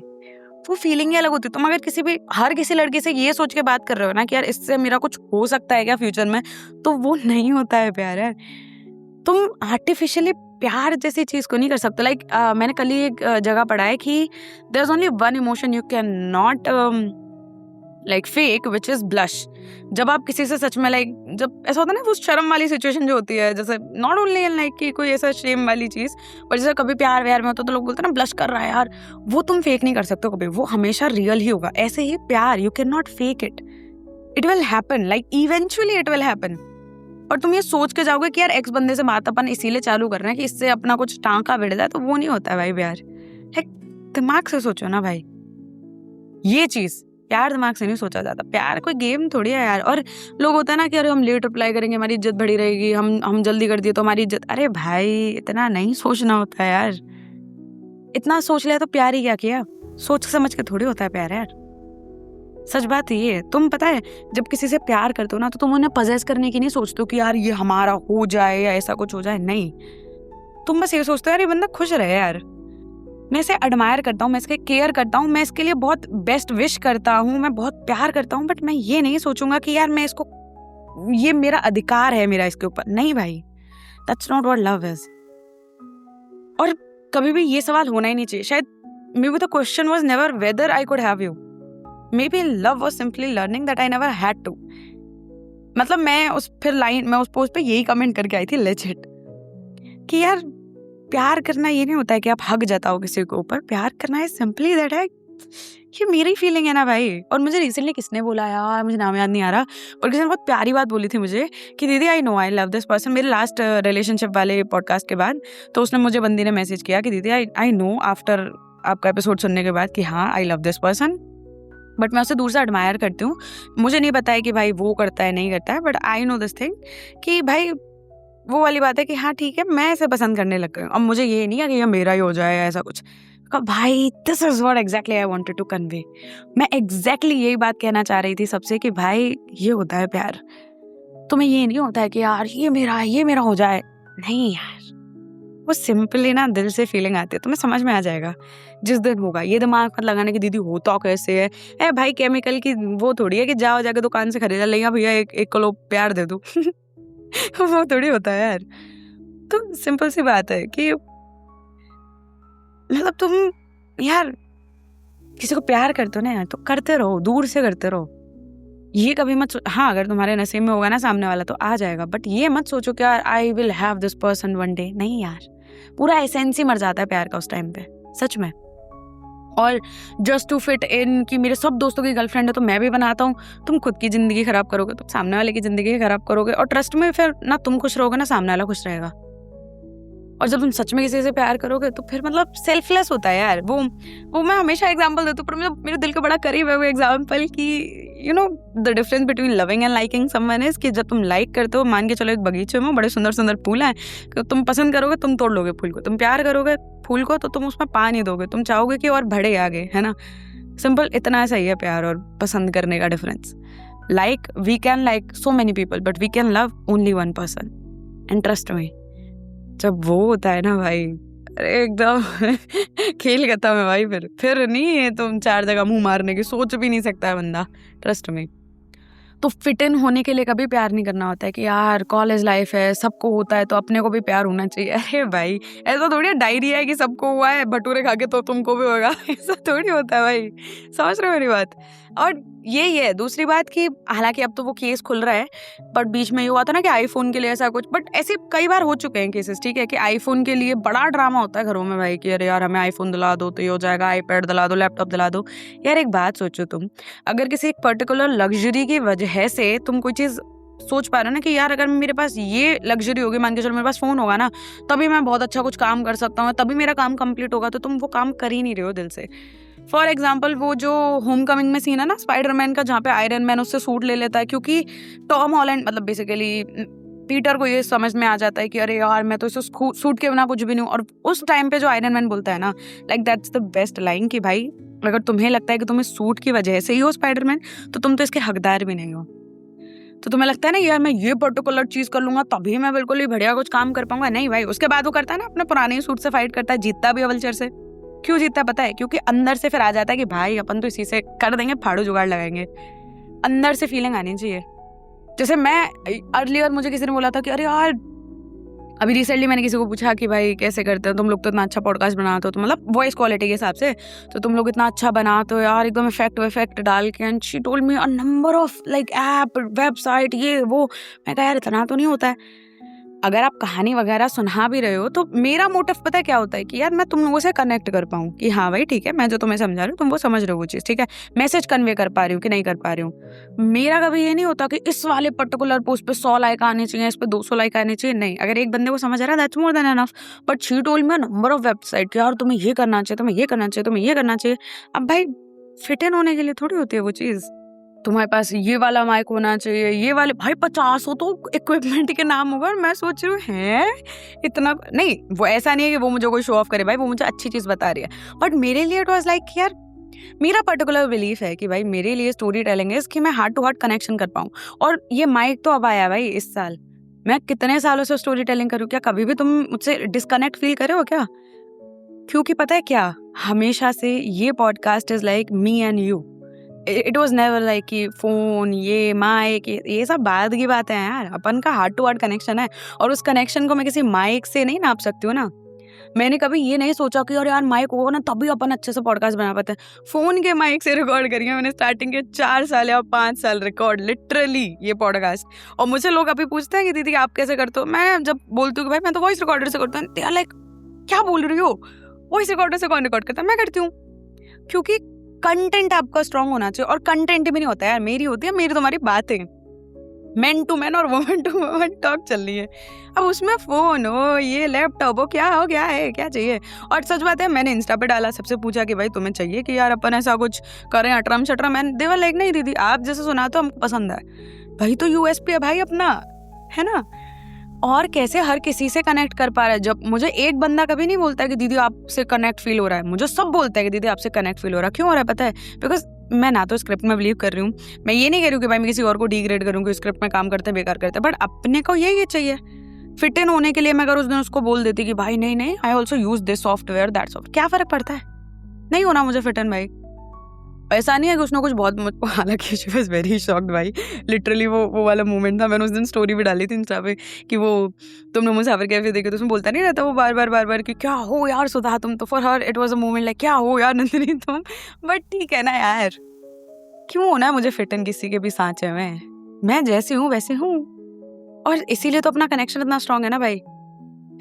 वो फीलिंग ही अलग होती है। तुम अगर हर किसी लड़की से ये सोच के बात कर रहे हो ना कि यार इससे मेरा कुछ हो सकता है क्या फ्यूचर में, तो वो नहीं होता है प्यार यार। तुम आर्टिफिशियली प्यार जैसी चीज को नहीं कर सकते। लाइक मैंने कल ही एक जगह पढ़ा है कि there is only one emotion you can not like fake, which is blush. जब आप किसी से सच में लाइक, जब ऐसा होता है ना वो शर्म वाली सिचुएशन जो होती है, जैसे नॉट ओनली इन लाइक कि कोई ऐसा शेम वाली चीज, पर जैसे कभी प्यार व्यार में होता तो लोग बोलते हैं ना ब्लश कर रहा है यार, वो तुम फेक नहीं कर सकते कभी, वो हमेशा रियल ही होगा। ऐसे ही प्यार, you can not fake it, it will happen, like eventually it will happen. और तुम ये सोच के जाओगे कि यार एक्स बंदे से बात अपन इसीलिए चालू कर रहे हैं कि इससे अपना कुछ टांका भिड़ जाए, तो वो नहीं होता है भाई प्यार। दिमाग से सोचो ना भाई, ये चीज प्यार दिमाग से नहीं सोचा जाता। प्यार कोई गेम थोड़ी है यार। और लोग होता है ना कि अरे हम लेट रिप्लाई करेंगे हमारी इज्जत बढ़ी रहेगी, हम जल्दी कर दिए तो हमारी इज्जत। अरे भाई इतना नहीं सोचना होता है यार, इतना सोच लिया तो प्यार ही क्या किया, सोच समझ के थोड़ी होता है प्यार यार। सच बात ये है। तुम पता है जब किसी से प्यार करते हो ना, तो तुम उन्हें पजेस करने की नहीं सोचते हो कि यार ये हमारा हो जाए या ऐसा कुछ हो जाए, नहीं। तुम बस ये सोचते हो यार ये बंदा खुश रहे यार, मैं इसे एडमायर करता हूँ, मैं इसके केयर करता हूँ, मैं इसके लिए बहुत बेस्ट विश करता हूँ, मैं बहुत प्यार करता हूँ, बट मैं ये नहीं सोचूंगा कि यार मैं इसको, ये मेरा अधिकार है मेरा इसके ऊपर। नहीं भाई, that's not what love is. और कभी भी ये सवाल होना ही नहीं चाहिए। शायद maybe the question was never whether I could have you, maybe love was simply learning that I never had to. मतलब मैं उस पोस्ट पे यही कमेंट करके आई थी लेजिट कि यार प्यार करना ये नहीं होता है कि आप हक जताओ किसी के ऊपर, प्यार करना है सिंपली दैट है, ये मेरी फीलिंग है ना भाई। और मुझे रिसेंटली किसने बोला यार, मुझे नाम याद नहीं आ रहा, पर किसी ने बहुत प्यारी बात बोली थी मुझे कि दीदी I know I love this person. मेरे लास्ट रिलेशनशिप वाले पॉडकास्ट के बाद तो उसने मुझे, बंदी ने मैसेज किया कि दीदी आई नो आफ्टर आपका एपिसोड सुनने के बाद कि हाँ I love this person, but मैं उसे दूर से एडमायर करती हूँ। मुझे नहीं पता है कि भाई वो करता है नहीं करता है, but I know this thing कि भाई वो वाली बात है कि हाँ ठीक है मैं इसे पसंद करने लग गई। अब मुझे ये नहीं है कि ये मेरा ही हो जाए ऐसा कुछ। भाई this is what exactly I wanted to convey. मैं एग्जैक्टली यही बात कहना चाह रही थी सबसे कि भाई ये होता है प्यार। तुम्हें ये नहीं होता है कि यार ये मेरा हो जाए, नहीं यार, वो सिंपली ना दिल से फीलिंग आती है, तुम्हें समझ में आ जाएगा जिस दिन होगा। ये दिमाग मत लगाने की दीदी होता कैसे है, ए भाई केमिकल की वो थोड़ी है कि जाओ जाके दुकान से खरीदा लेगा भैया एक किलो प्यार दे दो वो थोड़ी होता है यार। तो सिंपल सी बात है कि मतलब तुम यार किसी को प्यार करते हो ना यार, तो करते रहो, दूर से करते रहो। ये कभी मत हाँ अगर तुम्हारे नसीब में होगा ना सामने वाला तो आ जाएगा, बट ये मत सोचो कि यार I will have this person one day. नहीं यार, पूरा एसेंस ही मर जाता है प्यार का उस टाइम पे, सच में। और जस्ट टू फिट इन कि मेरे सब दोस्तों की गर्लफ्रेंड है तो मैं भी बनाता हूँ, तुम खुद की जिंदगी खराब करोगे, तुम सामने वाले की जिंदगी खराब करोगे। और ट्रस्ट में फिर ना तुम खुश रहोगे ना सामने वाला खुश रहेगा। और जब तुम सच में किसी से प्यार करोगे तो फिर मतलब सेल्फलेस होता है यार। वो मैं हमेशा एग्जांपल देती हूँ, पर मेरे दिल के बड़ा करीब है वो एग्जांपल कि you know the difference between loving and liking someone is कि जब तुम लाइक करते हो, मान के चलो एक बगीचे में बड़े सुंदर सुंदर फूल हैं, तुम पसंद करोगे तुम तोड़ लोगे फूल को, तुम प्यार करोगे फूल को तो तुम उसमें पानी दोगे, तुम चाहोगे कि और बढ़े आगे, है ना। सिंपल इतना सही है प्यार और पसंद करने का difference. Like we can like so many people but we can love only one person, and trust me जब वो होता है ना भाई, अरे एकदम खेल खत्म है भाई। फिर नहीं है तुम 4 जगह मुंह मारने की सोच भी नहीं सकता है बंदा, ट्रस्ट में। तो फिट इन होने के लिए कभी प्यार नहीं करना होता है कि यार कॉलेज लाइफ है सबको होता है तो अपने को भी प्यार होना चाहिए। अरे भाई ऐसा थोड़ी डायरी है कि सबको हुआ है भटूरे खा के तो तुमको भी होगा ऐसा थोड़ी होता है भाई, समझ रहे हो मेरी बात। और यही है दूसरी बात कि हालांकि अब तो वो केस खुल रहा है, बट बीच में ये हुआ था ना कि आईफोन के लिए ऐसा कुछ, बट ऐसे कई बार हो चुके हैं केसेस, ठीक है, कि आईफोन के लिए बड़ा ड्रामा होता है घरों में भाई कि अरे यार हमें आईफोन दिला दो तो ये हो जाएगा, आईपैड दिला दो, लैपटॉप दिला दो। यार एक बात सोचो, तुम अगर किसी एक पर्टिकुलर लग्जरी की वजह से तुम कोई चीज सोच पा रहे हो ना कि यार अगर मेरे पास ये लग्जरी होगी, मान के चलो मेरे पास फोन होगा ना तभी मैं बहुत अच्छा कुछ काम कर सकता हूँ, तभी मेरा काम कंप्लीट होगा, तो तुम वो काम कर ही नहीं रहे हो दिल से। फॉर एग्जाम्पल वो जो होम कमिंग में सीन है ना स्पाइडरमैन का, जहाँ पे आयरन मैन उससे सूट ले लेता है क्योंकि टॉम हॉलैंड मतलब बेसिकली पीटर को ये समझ में आ जाता है कि अरे यार मैं तो इसे सूट के बिना कुछ भी नहीं हूँ। और उस टाइम पे जो आयरन मैन बोलता है ना, like that's the best line कि भाई अगर तुम्हें लगता है कि तुम्हें सूट की वजह से ही हो स्पाइडरमैन तो तुम तो इसके हकदार भी नहीं हो। तो तुम्हें लगता है ना यार मैं ये पर्टिकुलर चीज कर लूंगा तभी मैं बिल्कुल ही बढ़िया कुछ काम कर पाऊंगा, नहीं भाई। उसके बाद वो करता है ना अपने पुराने सूट से फाइट करता है, जीतता भी है वल्चर से, क्यों जीतता है पता है? क्योंकि अंदर से फिर आ जाता है कि भाई अपन तो इसी से कर देंगे, फाड़ू जुगाड़ लगाएंगे। अंदर से फीलिंग आनी चाहिए। जैसे मैं अर्लियर मुझे किसी ने बोला था कि अरे यार, अभी रिसेंटली मैंने किसी को पूछा कि भाई कैसे करते हो तुम लोग, तो इतना अच्छा पॉडकास्ट बनाते हो, तो मतलब वॉइस क्वालिटी के हिसाब से तो तुम लोग इतना अच्छा बनाते हो यार, एकदम इफेक्ट डाल के। And she told me a number of like app, website, ये वो। मैं कहा यार इतना तो नहीं होता है। अगर आप कहानी वगैरह सुना भी रहे हो तो मेरा मोटिव पता है क्या होता है कि यार मैं तुम लोगों से कनेक्ट कर पाऊँ कि हाँ भाई ठीक है, मैं जो तुम्हें समझा रही हूँ तुम वो समझ रहे हो वो चीज़, ठीक है, मैसेज कन्वे कर पा रही हूँ कि नहीं कर पा रही हूँ। मेरा कभी ये नहीं होता कि इस वाले पर्टिकुलर पोस्ट पे 100 लाइक आने चाहिए, इस पे 200 लाइक आने चाहिए। नहीं, अगर एक बंदे को समझ आ रहा है that's more than enough. But she told me a number of website कि यार तुम्हें ये करना चाहिए, तुम्हें ये करना चाहिए, तुम्हें ये करना चाहिए। अब भाई फिट इन होने के लिए थोड़ी होती है वो चीज़। तुम्हारे पास ये वाला माइक होना चाहिए, ये वाले भाई 50 हो तो इक्विपमेंट के नाम होगा। और मैं सोच रही हूँ है इतना नहीं, वो ऐसा नहीं है कि वो मुझे कोई शो ऑफ करे, भाई वो मुझे अच्छी चीज़ बता रही है। बट मेरे लिए इट वाज लाइक यार, मेरा पर्टिकुलर बिलीफ है कि भाई मेरे लिए स्टोरी टेलिंग है कि मैं हार्ट टू हार्ट कनेक्शन कर पाऊँ। और ये माइक तो अब आया भाई इस साल, मैं कितने सालों से स्टोरी टेलिंग करूँ, क्या कभी भी तुम मुझसे डिस्कनेक्ट फील करे हो क्या? क्योंकि पता है क्या, हमेशा से ये podcast is like me and you. It was never like कि फोन, ये माइक, ये सब बाद की बातें हैं यार। अपन का हार्ट टू हार्ट कनेक्शन है, और उस कनेक्शन को मैं किसी माइक से नहीं नाप सकती हूँ ना। मैंने कभी ये नहीं सोचा कि यार माइक होगा ना तभी अपन अच्छे से पॉडकास्ट बना पाते हैं। फोन के माइक से रिकॉर्ड करी है मैंने स्टार्टिंग के 4 साल या 5 साल रिकॉर्ड, लिटरली ये पॉडकास्ट। और मुझे लोग अभी पूछते हैं कि दीदी आप कैसे करते हो? मैं जब बोलती हूँ कि भाई मैं तो वॉइस रिकॉर्डर से करता हूँ, लाइक क्या बोल रही हो, वॉइस रिकॉर्डर से कौन रिकॉर्ड करता है? मैं करती हूँ। क्योंकि कंटेंट आपका स्ट्रांग होना चाहिए। और कंटेंट भी नहीं होता यार, मेरी होती है, मेरी तुम्हारी बातें, मैन टू मैन और वुमन टू वुमन टॉक चल रही है। अब उसमें फोन हो, ये लैपटॉप हो, क्या हो, क्या है, क्या चाहिए? और सच बात है, मैंने इंस्टा पे डाला, सबसे पूछा कि भाई तुम्हें चाहिए कि यार अपन ऐसा कुछ करें अटरम शटरम? मैंने देवर लाइक नहीं दीदी, आप जैसे सुनाते हो हमको पसंद है। भाई तो यूएसपी है भाई अपना, है ना? और कैसे हर किसी से कनेक्ट कर पा रहा है। जब मुझे एक बंदा कभी नहीं बोलता कि दीदी आपसे कनेक्ट फील हो रहा है, मुझे सब बोलता है कि दीदी आपसे कनेक्ट फील हो रहा है। क्यों हो रहा है पता है? बिकॉज मैं ना तो स्क्रिप्ट में बिलीव कर रही हूँ, मैं ये नहीं कह रही हूँ कि भाई मैं किसी और को डिग्रेड करूँ कि स्क्रिप्ट में काम करते बेकार करते, बट अपने को ये चाहिए फिट इन होने के लिए। मैं अगर उस दिन उसको बोल देती कि भाई नहीं I also use this software that soft, क्या फर्क पड़ता है? नहीं होना मुझे फिट इन भाई। ऐसा नहीं है कि उसने कुछ बहुत मुझको, हालांकि शी वाज वेरी शॉक्ड भाई, लिटरली वो वाला मोमेंट था। मैंने उस दिन स्टोरी भी डाली थी इंस्टा पे कि वो तुमने मुसाफिर कैफे देखे तो उसमें बोलता नहीं रहता वो बार बार कि क्या हो यार सुधा तुम, तो for her it was a moment like क्या हो यार नंदिनी तुम। बट ठीक है ना यार, क्यों होना है मुझे फिट इन किसी के भी सांचे में? मैं जैसी हूँ वैसे हूँ, और इसीलिए तो अपना कनेक्शन इतना स्ट्रांग है ना भाई।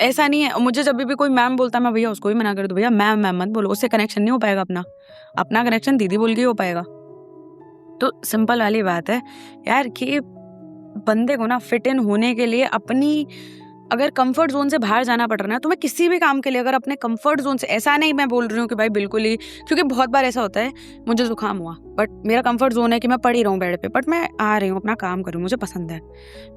ऐसा नहीं है, मुझे जब भी कोई मैम बोलता है मैं भैया उसको भी मना कर दूं, भैया मैम मत बोलो, उससे कनेक्शन नहीं हो पाएगा। अपना कनेक्शन दीदी बोल के ही हो पाएगा। तो सिंपल वाली बात है यार कि बंदे को ना फिट इन होने के लिए अपनी, अगर कंफर्ट जोन से बाहर जाना पड़ रहा है तुम्हें किसी भी काम के लिए, अगर अपने कंफर्ट जोन से, ऐसा नहीं मैं बोल रही हूँ कि भाई बिल्कुल ही, क्योंकि बहुत बार ऐसा होता है मुझे जुकाम हुआ बट मेरा कंफर्ट जोन है कि मैं पड़ी रहूँ बेड पे, बट मैं आ रही हूँ अपना काम करूँ, मुझे पसंद है।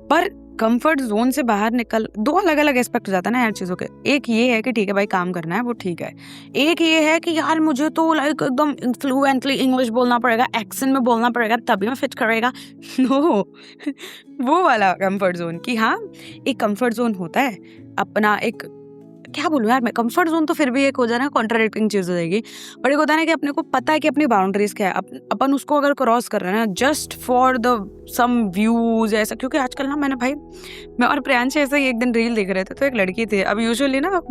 पर कंफर्ट जोन से बाहर निकल, दो अलग अलग एस्पेक्ट हो जाता है ना यार चीज़ों के। एक ये है कि ठीक है भाई काम करना है वो ठीक है, एक ये है कि यार मुझे तो लाइक एकदम फ्लुएंटली इंग्लिश बोलना पड़ेगा, एक्सेंट में बोलना पड़ेगा तभी मैं फिट करेगा। नो वो वाला कंफर्ट जोन कि हाँ एक कंफर्ट जोन होता है अपना, एक क्या बोलूँ यार मैं, कंफर्ट जोन तो फिर भी एक हो जाए ना कॉन्ट्राडिक्टिंग चीज़ हो जाएगी, बट एक होता है ना कि अपने को पता है कि अपनी बाउंड्रीज क्या है, अपन उसको अगर क्रॉस कर रहे हैं ना just for the some views ऐसा। क्योंकि आजकल ना मैं और प्रियांश ऐसे ही एक दिन रील देख रहे थे, तो एक लड़की थी, अब यूजुअली ना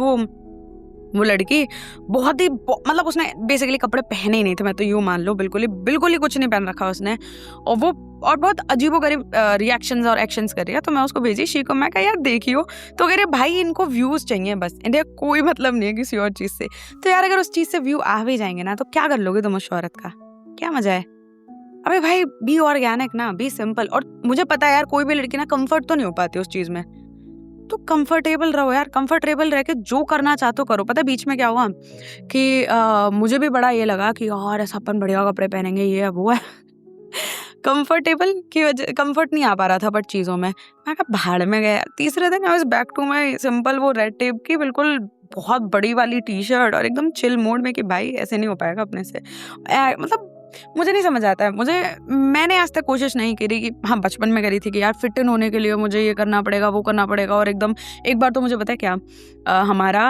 वो लड़की बहुत ही मतलब उसने बेसिकली कपड़े पहने ही नहीं थे, मैं तो यूँ मान लो बिल्कुल ही कुछ नहीं पहन रखा उसने, और बहुत अजीबोगरीब रिएक्शंस और एक्शंस कर रही है। तो मैं उसको भेजी शी को, मैं कहा यार देखियो, तो कह रहे भाई इनको व्यूज चाहिए बस, इन्हें कोई मतलब नहीं है किसी और चीज़ से। तो यार अगर उस चीज़ से व्यू आ भी जाएंगे ना तो क्या कर लोगे तुम उस औरत का, क्या मजा है? अबे भाई बी ऑर्गेनिक ना, बी सिंपल। और मुझे पता है यार कोई भी लड़की ना कंफर्ट तो नहीं हो पाती उस चीज़ में, तो कंफर्टेबल रहो यार, कंफर्टेबल रह के जो करना चाहते हो करो। पता है बीच में क्या हुआ कि मुझे भी बड़ा ये लगा कि यार ऐसा अपन बढ़िया कपड़े पहनेंगे, ये है वो है कंफर्टेबल की वजह, कंफर्ट नहीं आ पा रहा था बट चीज़ों में, मैं कहा भाड़ में गया। तीसरे दिन I was back to my simple वो रेड टेप की बिल्कुल बहुत बड़ी वाली टी शर्ट और एकदम चिल मोड में कि भाई ऐसे नहीं हो पाएगा अपने से। मतलब मुझे नहीं समझ आता है, मैंने आज तक कोशिश नहीं करी कि हाँ बचपन में करी थी कि यार फिट इन होने के लिए मुझे ये करना पड़ेगा वो करना पड़ेगा। और एकदम एक बार तो मुझे पता है क्या, हमारा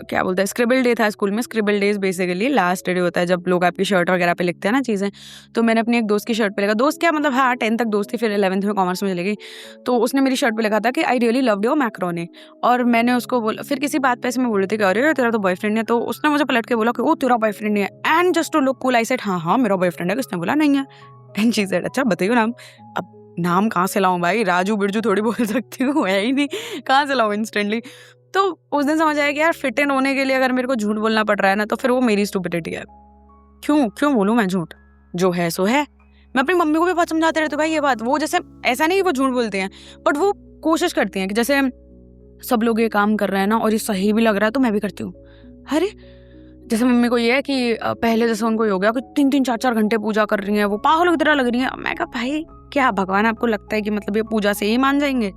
क्या बोलते हैं, स्क्रिबल डे था स्कूल में। Scribble days basically last day होता है जब लोग आपकी शर्ट वगैरह पे लिखते हैं ना चीज़ें। तो मैंने अपनी एक दोस्त की शर्ट पे लिखा, दोस्त क्या मतलब हाँ 10th तक दोस्त थी, फिर 11th में कॉमर्स में चली गई। तो उसने मेरी शर्ट पे लिखा था कि I really loved your macaroni. और मैंने उसको बोला, फिर किसी बात पे ऐसे मैं बोल रही थी कि अरे तेरा तो बॉयफ्रेंड है। तो उसने मुझे पलट के बोला कि ओ तेरा बॉयफ्रेंड है। And just to look cool I said हाँ मेरा बॉयफ्रेंड है। किसने बोला नहीं है? एंड शी सेड अच्छा बताइए नाम। अब नाम कहाँ से लाऊं भाई, राजू बिरजू थोड़ी बोल सकती हूँ, है ही नहीं, कहाँ से लाऊं इंस्टेंटली। तो उस दिन समझ आया कि यार फिट इन होने के लिए अगर मेरे को झूठ बोलना पड़ रहा है ना, तो फिर वो मेरी स्टुपिडिटी है। क्यों बोलूं मैं झूठ? जो है सो है। मैं अपनी मम्मी को भी बहुत समझाते रहती हूँ भाई ये बात। वो जैसे ऐसा नहीं वो झूठ बोलते हैं, बट वो कोशिश करती हैं कि जैसे सब लोग ये काम कर रहे हैं ना और ये सही भी लग रहा है तो मैं भी करती हूँ। अरे जैसे मम्मी को ये है कि पहले जैसे उनको ये हो गया कि 3-3 4-4 घंटे पूजा कर रही हैं, वो पागलों की तरह लग रही हैं। मैं कहा भाई क्या भगवान आपको लगता है कि मतलब ये पूजा से ही मान जाएंगे?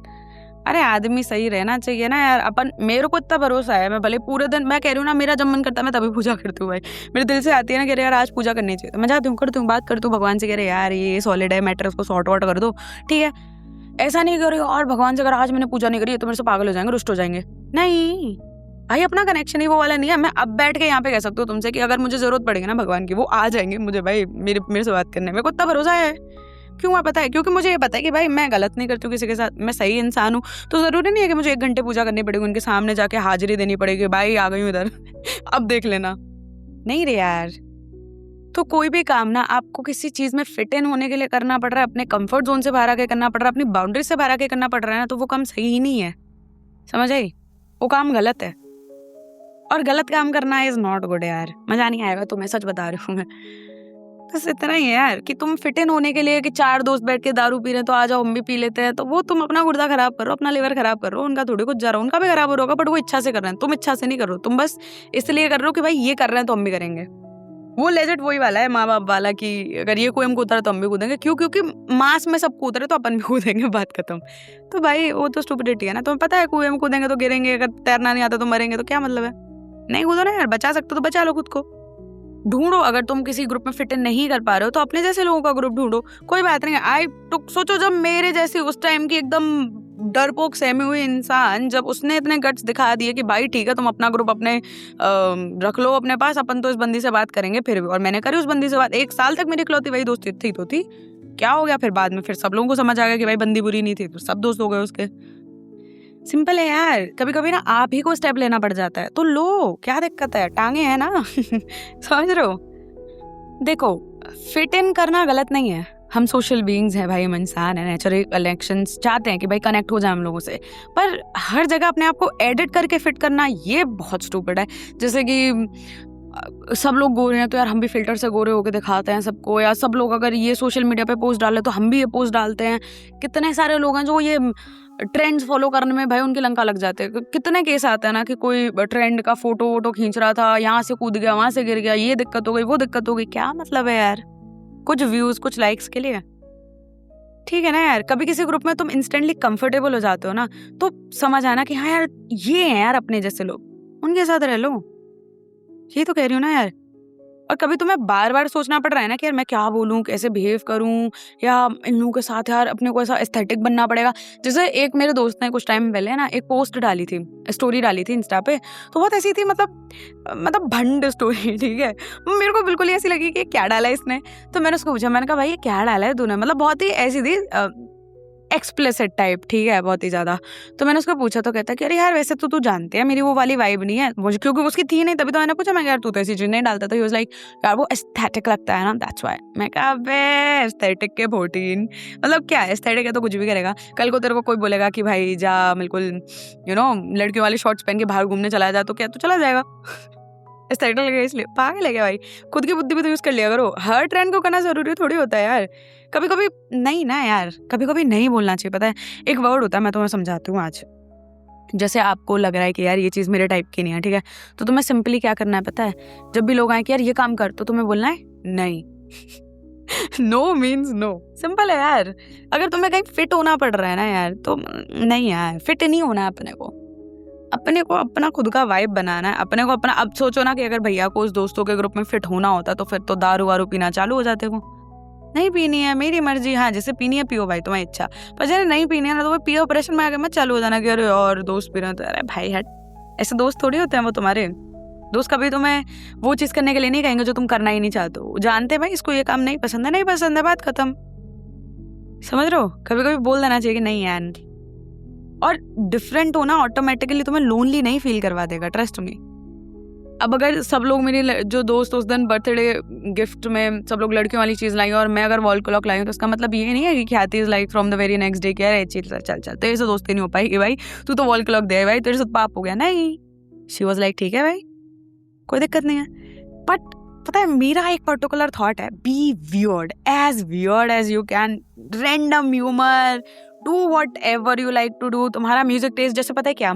अरे आदमी सही रहना चाहिए ना यार। अपन, मेरे को इतना भरोसा है, मैं भले पूरे दिन, मैं कह रही हूँ ना मेरा जब मन करता है मैं तभी पूजा करती हूँ भाई। मेरे दिल से आती है ना कि अरे यार आज पूजा करनी चाहिए, तो मैं जाती हूँ, करती हूँ, बात करती हूँ भगवान से, कह रहे यार ये सॉलिड है मैटर, उसको सॉर्ट आउट कर दो, ठीक है। ऐसा नहीं करो और भगवान से अगर आज मैंने पूजा नहीं करी तो मेरे से पागल हो जाएंगे, रुष्ट हो जाएंगे। नहीं भाई, अपना कनेक्शन ही वो वाला नहीं है। मैं अब बैठ के यहाँ पे कह सकती हूँ तुमसे कि अगर मुझे जरूरत पड़ेगी ना भगवान की, वो आ जाएंगे मुझे भाई, मेरे से बात करने में। मेरे को इतना भरोसा है। क्यों? पता है क्योंकि मुझे ये पता है कि भाई मैं गलत नहीं करती हूँ किसी के साथ, मैं सही इंसान हूँ। तो जरूरी नहीं है कि मुझे 1 घंटे पूजा करनी पड़ेगी, उनके सामने जाके हाजिरी देनी पड़ेगी, भाई आ गई हूँ इधर अब देख लेना। नहीं रे यार। तो कोई भी काम ना आपको किसी चीज में फिट इन होने के लिए करना पड़ रहा है, अपने कंफर्ट जोन से बाहर आके करना पड़ रहा है, अपनी बाउंड्री से बाहर आके करना पड़ रहा है ना, तो वो काम सही ही नहीं है। समझ आई? वो काम गलत है। और गलत काम करना इज नॉट गुड यार। मजा नहीं आएगा, तुम्हें सच बता रही हूँ मैं। बस इतना ही है यार कि तुम फिट इन होने के लिए कि 4 दोस्त बैठ के दारू पी रहे हैं तो आ जाओ हम भी पी लेते हैं, तो वो तुम अपना गुर्दा खराब करो, अपना लिवर खराब करो। उनका थोड़ी कुछ जा रहा है, उनका भी खराब हो रहा होगा, बट वो इच्छा से कर रहे हैं, तुम इच्छा से नहीं कर रहे हो। तुम बस इसलिए कर रहे हो कि भाई ये कर रहे हैं तो हम भी करेंगे। वो लेजेट वही वाला है माँ बाप वाला कि अगर ये कोई हम कूद रहा है तो हम भी कूदेंगे। क्यों? क्योंकि मास में सब कूद रहे तो अपन भी कूदेंगे, बात खत्म। तो भाई वो तो स्टुपिडिटी है ना। तुम्हें पता है कुएं में कूदेंगे तो गिरेंगे, अगर तैरना नहीं आता तो मरेंगे, तो क्या मतलब है? नहीं कूदो ना यार, बचा सकते हो तो बचा लो खुद को। ढूंढो, अगर तुम किसी ग्रुप में फिट इन नहीं कर पा रहे हो तो अपने जैसे लोगों का ग्रुप ढूंढो, कोई बात नहीं है। सोचो जब मेरे जैसी उस टाइम की एकदम डरपोक सहमी हुई इंसान, जब उसने इतने गट्स दिखा दिए कि भाई ठीक है तुम अपना ग्रुप अपने रख लो अपने पास, अपन तो इस बंदी से बात करेंगे फिर भी। और मैंने करी उस बंदी से बात। 1 साल तक मेरी इकलौती वही दोस्ती थी तो थी। क्या हो गया फिर बाद में? फिर सब लोगों को समझ आ गया कि भाई बंदी बुरी नहीं थी, तो सब दोस्त हो गए उसके। सिंपल है यार। कभी कभी ना आप ही को स्टेप लेना पड़ जाता है तो लो, क्या दिक्कत है? टांगे हैं ना समझ रहे हो? देखो, फिट इन करना गलत नहीं है। हम सोशल बीइंग्स हैं भाई, हम इंसान है, नेचुरल कनेक्शंस चाहते हैं कि भाई कनेक्ट हो जाए हम लोगों से। पर हर जगह अपने आप को एडिट करके फिट करना ये बहुत स्टूपिड है। जैसे कि सब लोग गोरे हैं तो यार हम भी फिल्टर से गोरे होके दिखाते हैं सबको, या सब लोग अगर ये सोशल मीडिया पे पोस्ट डाले तो हम भी ये पोस्ट डालते हैं। कितने सारे लोग हैं जो ये ट्रेंड्स फॉलो करने में भाई उनकी लंका लग जाते हैं। कितने केस आते हैं ना कि कोई ट्रेंड का फोटो वोटो खींच रहा था, यहाँ से कूद गया, वहां से गिर गया, ये दिक्कत हो गई, वो दिक्कत हो गई। क्या मतलब है यार? कुछ व्यूज, कुछ लाइक्स के लिए? ठीक है ना यार। कभी किसी ग्रुप में तुम इंस्टेंटली कंफर्टेबल हो जाते हो ना, तो समझ आना कि हाँ यार ये है यार अपने जैसे लोग, उनके साथ रह लो। ये तो कह रही हूँ ना यार। और कभी तुम्हें बार बार सोचना पड़ रहा है ना कि यार मैं क्या बोलूं, कैसे बिहेव करूं, या इन लोगों के साथ यार अपने को ऐसा एस्थेटिक बनना पड़ेगा। जैसे एक मेरे दोस्त ने कुछ टाइम पहले ना एक पोस्ट डाली थी, स्टोरी डाली थी इंस्टा पे, तो बहुत ऐसी थी मतलब भंड स्टोरी, ठीक है। मेरे को बिल्कुल ही ऐसी लगी कि क्या डाला है इसने। तो मैंने उसको पूछा, मैंने कहा भाई ये क्या डाला है तूने, मतलब बहुत ही ऐसी थी एक्सप्लिसिट टाइप, ठीक है, बहुत ही ज्यादा। तो मैंने उसको पूछा तो कहता कि अरे यार वैसे तो तू जानते हैं मेरी वो वाली वाइब नहीं है मुझे, क्योंकि उसकी थी नहीं, तभी तो मैंने पूछा। मैं यार तू तो ऐसी चीज नहीं डालता था। ही वाज लाइक यार वो एस्थेटिक लगता है ना, दैट्स व्हाई। मैं कहा अबे एस्थेटिक के 14, मतलब क्या एस्थेटिक है तो कुछ भी करेगा। कल को तेरे को कोई बोलेगा कि भाई जा बिल्कुल लड़कियों वाले शॉर्ट्स पहन के बाहर घूमने चला जा, तो क्या तू चला जाएगा? एस्थेटिक लगेगा इसलिए? पागल है क्या भाई? खुद की बुद्धि भी तो यूज कर लिया करो। हर ट्रेंड को करना जरूरी थोड़ी होता है यार। कभी कभी नहीं ना यार, कभी कभी नहीं बोलना चाहिए। पता है एक वर्ड होता है, मैं तुम्हें समझाती हूँ आज। जैसे आपको लग रहा है कि यार ये चीज़ मेरे टाइप की नहीं है, ठीक है, तो तुम्हें सिंपली क्या करना है पता है? जब भी लोग आए कि यार ये काम कर, तो तुम्हें बोलना है नहीं नो मीन्स नो। सिंपल है यार। अगर तुम्हें कहीं फिट होना पड़ रहा है ना यार, तो नहीं यार, फिट नहीं होना है अपने को अपना खुद का वाइब बनाना है अपने को अपना। अब सोचो ना कि अगर भैया को उस दोस्तों के ग्रुप में फिट होना होता तो फिर तो दारू वारू पीना चालू हो जाते। वो नहीं पीनी है मेरी मर्जी, हाँ जैसे पीनी है पियो भाई, तुम्हारी इच्छा। पर जैसे नहीं पीनी है ना तो वो पियो, ऑपरेशन में आके मत चालू हो जाना कि अरे और दोस्त पी रहे हैं तो अरे भाई हट, ऐसे दोस्त थोड़ी होते हैं वो तुम्हारे। दोस्त कभी तुम्हें वो चीज़ करने के लिए नहीं कहेंगे जो तुम करना ही नहीं चाहते हो। जानते भाई इसको ये काम नहीं पसंद है, नहीं पसंद है, बात खत्म। समझ रहे हो? कभी कभी बोल देना चाहिए कि नहीं यार। और डिफरेंट होना ऑटोमेटिकली तुम्हें लोनली नहीं फील करवा देगा, ट्रस्ट मी। अब अगर सब लोग मेरे जो दोस्त उस दिन बर्थडे गिफ्ट में सब लोग लड़कियों वाली चीज़ लाई और मैं अगर वॉल क्लॉक लाई हूँ, तो उसका मतलब ये नहीं है कि ख्याति is like from the very next day, क्या है चल चल चल तेरे से दोस्ती नहीं हो पाएगी भाई, तू तो वॉल क्लॉक दे भाई, तेरे से पाप हो गया। नहीं, शी वॉज लाइक ठीक है भाई, कोई दिक्कत नहीं है। बट पता है मेरा एक पर्टिकुलर थॉट है, be weird as you can, random humour, do whatever you like to do. तुम्हारा म्यूजिक टेस्ट जैसे पता है क्या,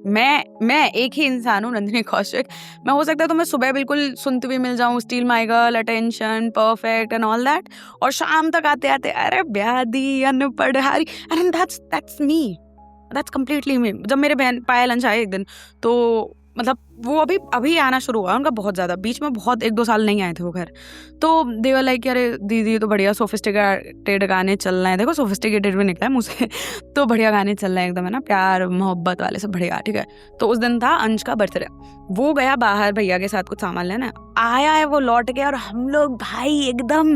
मैं एक ही इंसान हूँ, नंदिनी कौशिक। मैं हो सकता है तो मैं सुबह बिल्कुल सुनती हुई मिल जाऊँ, still my girl, attention, perfect and all that, और शाम तक आते आते अरे ब्यादी, अनपढ़ हारी, and that's me, that's completely me. जब मेरे बहन पायल अंश आए एक दिन, तो मतलब वो अभी आना शुरू हुआ उनका बहुत ज़्यादा, बीच में बहुत 1-2 साल नहीं आए थे वो घर। तो दे वर लाइक अरे दीदी तो बढ़िया सोफिस्टिकेटेड गाने चल रहे हैं, देखो सोफिस्टिकेटेड भी निकला है मुझ से तो बढ़िया गाने चल रहे हैं एकदम, है ना, प्यार मोहब्बत वाले सब बढ़िया, ठीक है। तो उस दिन था अंश का बर्थडे, वो गया बाहर भैया के साथ कुछ सामान लेना, आया है वो लौट के, और हम लोग भाई एकदम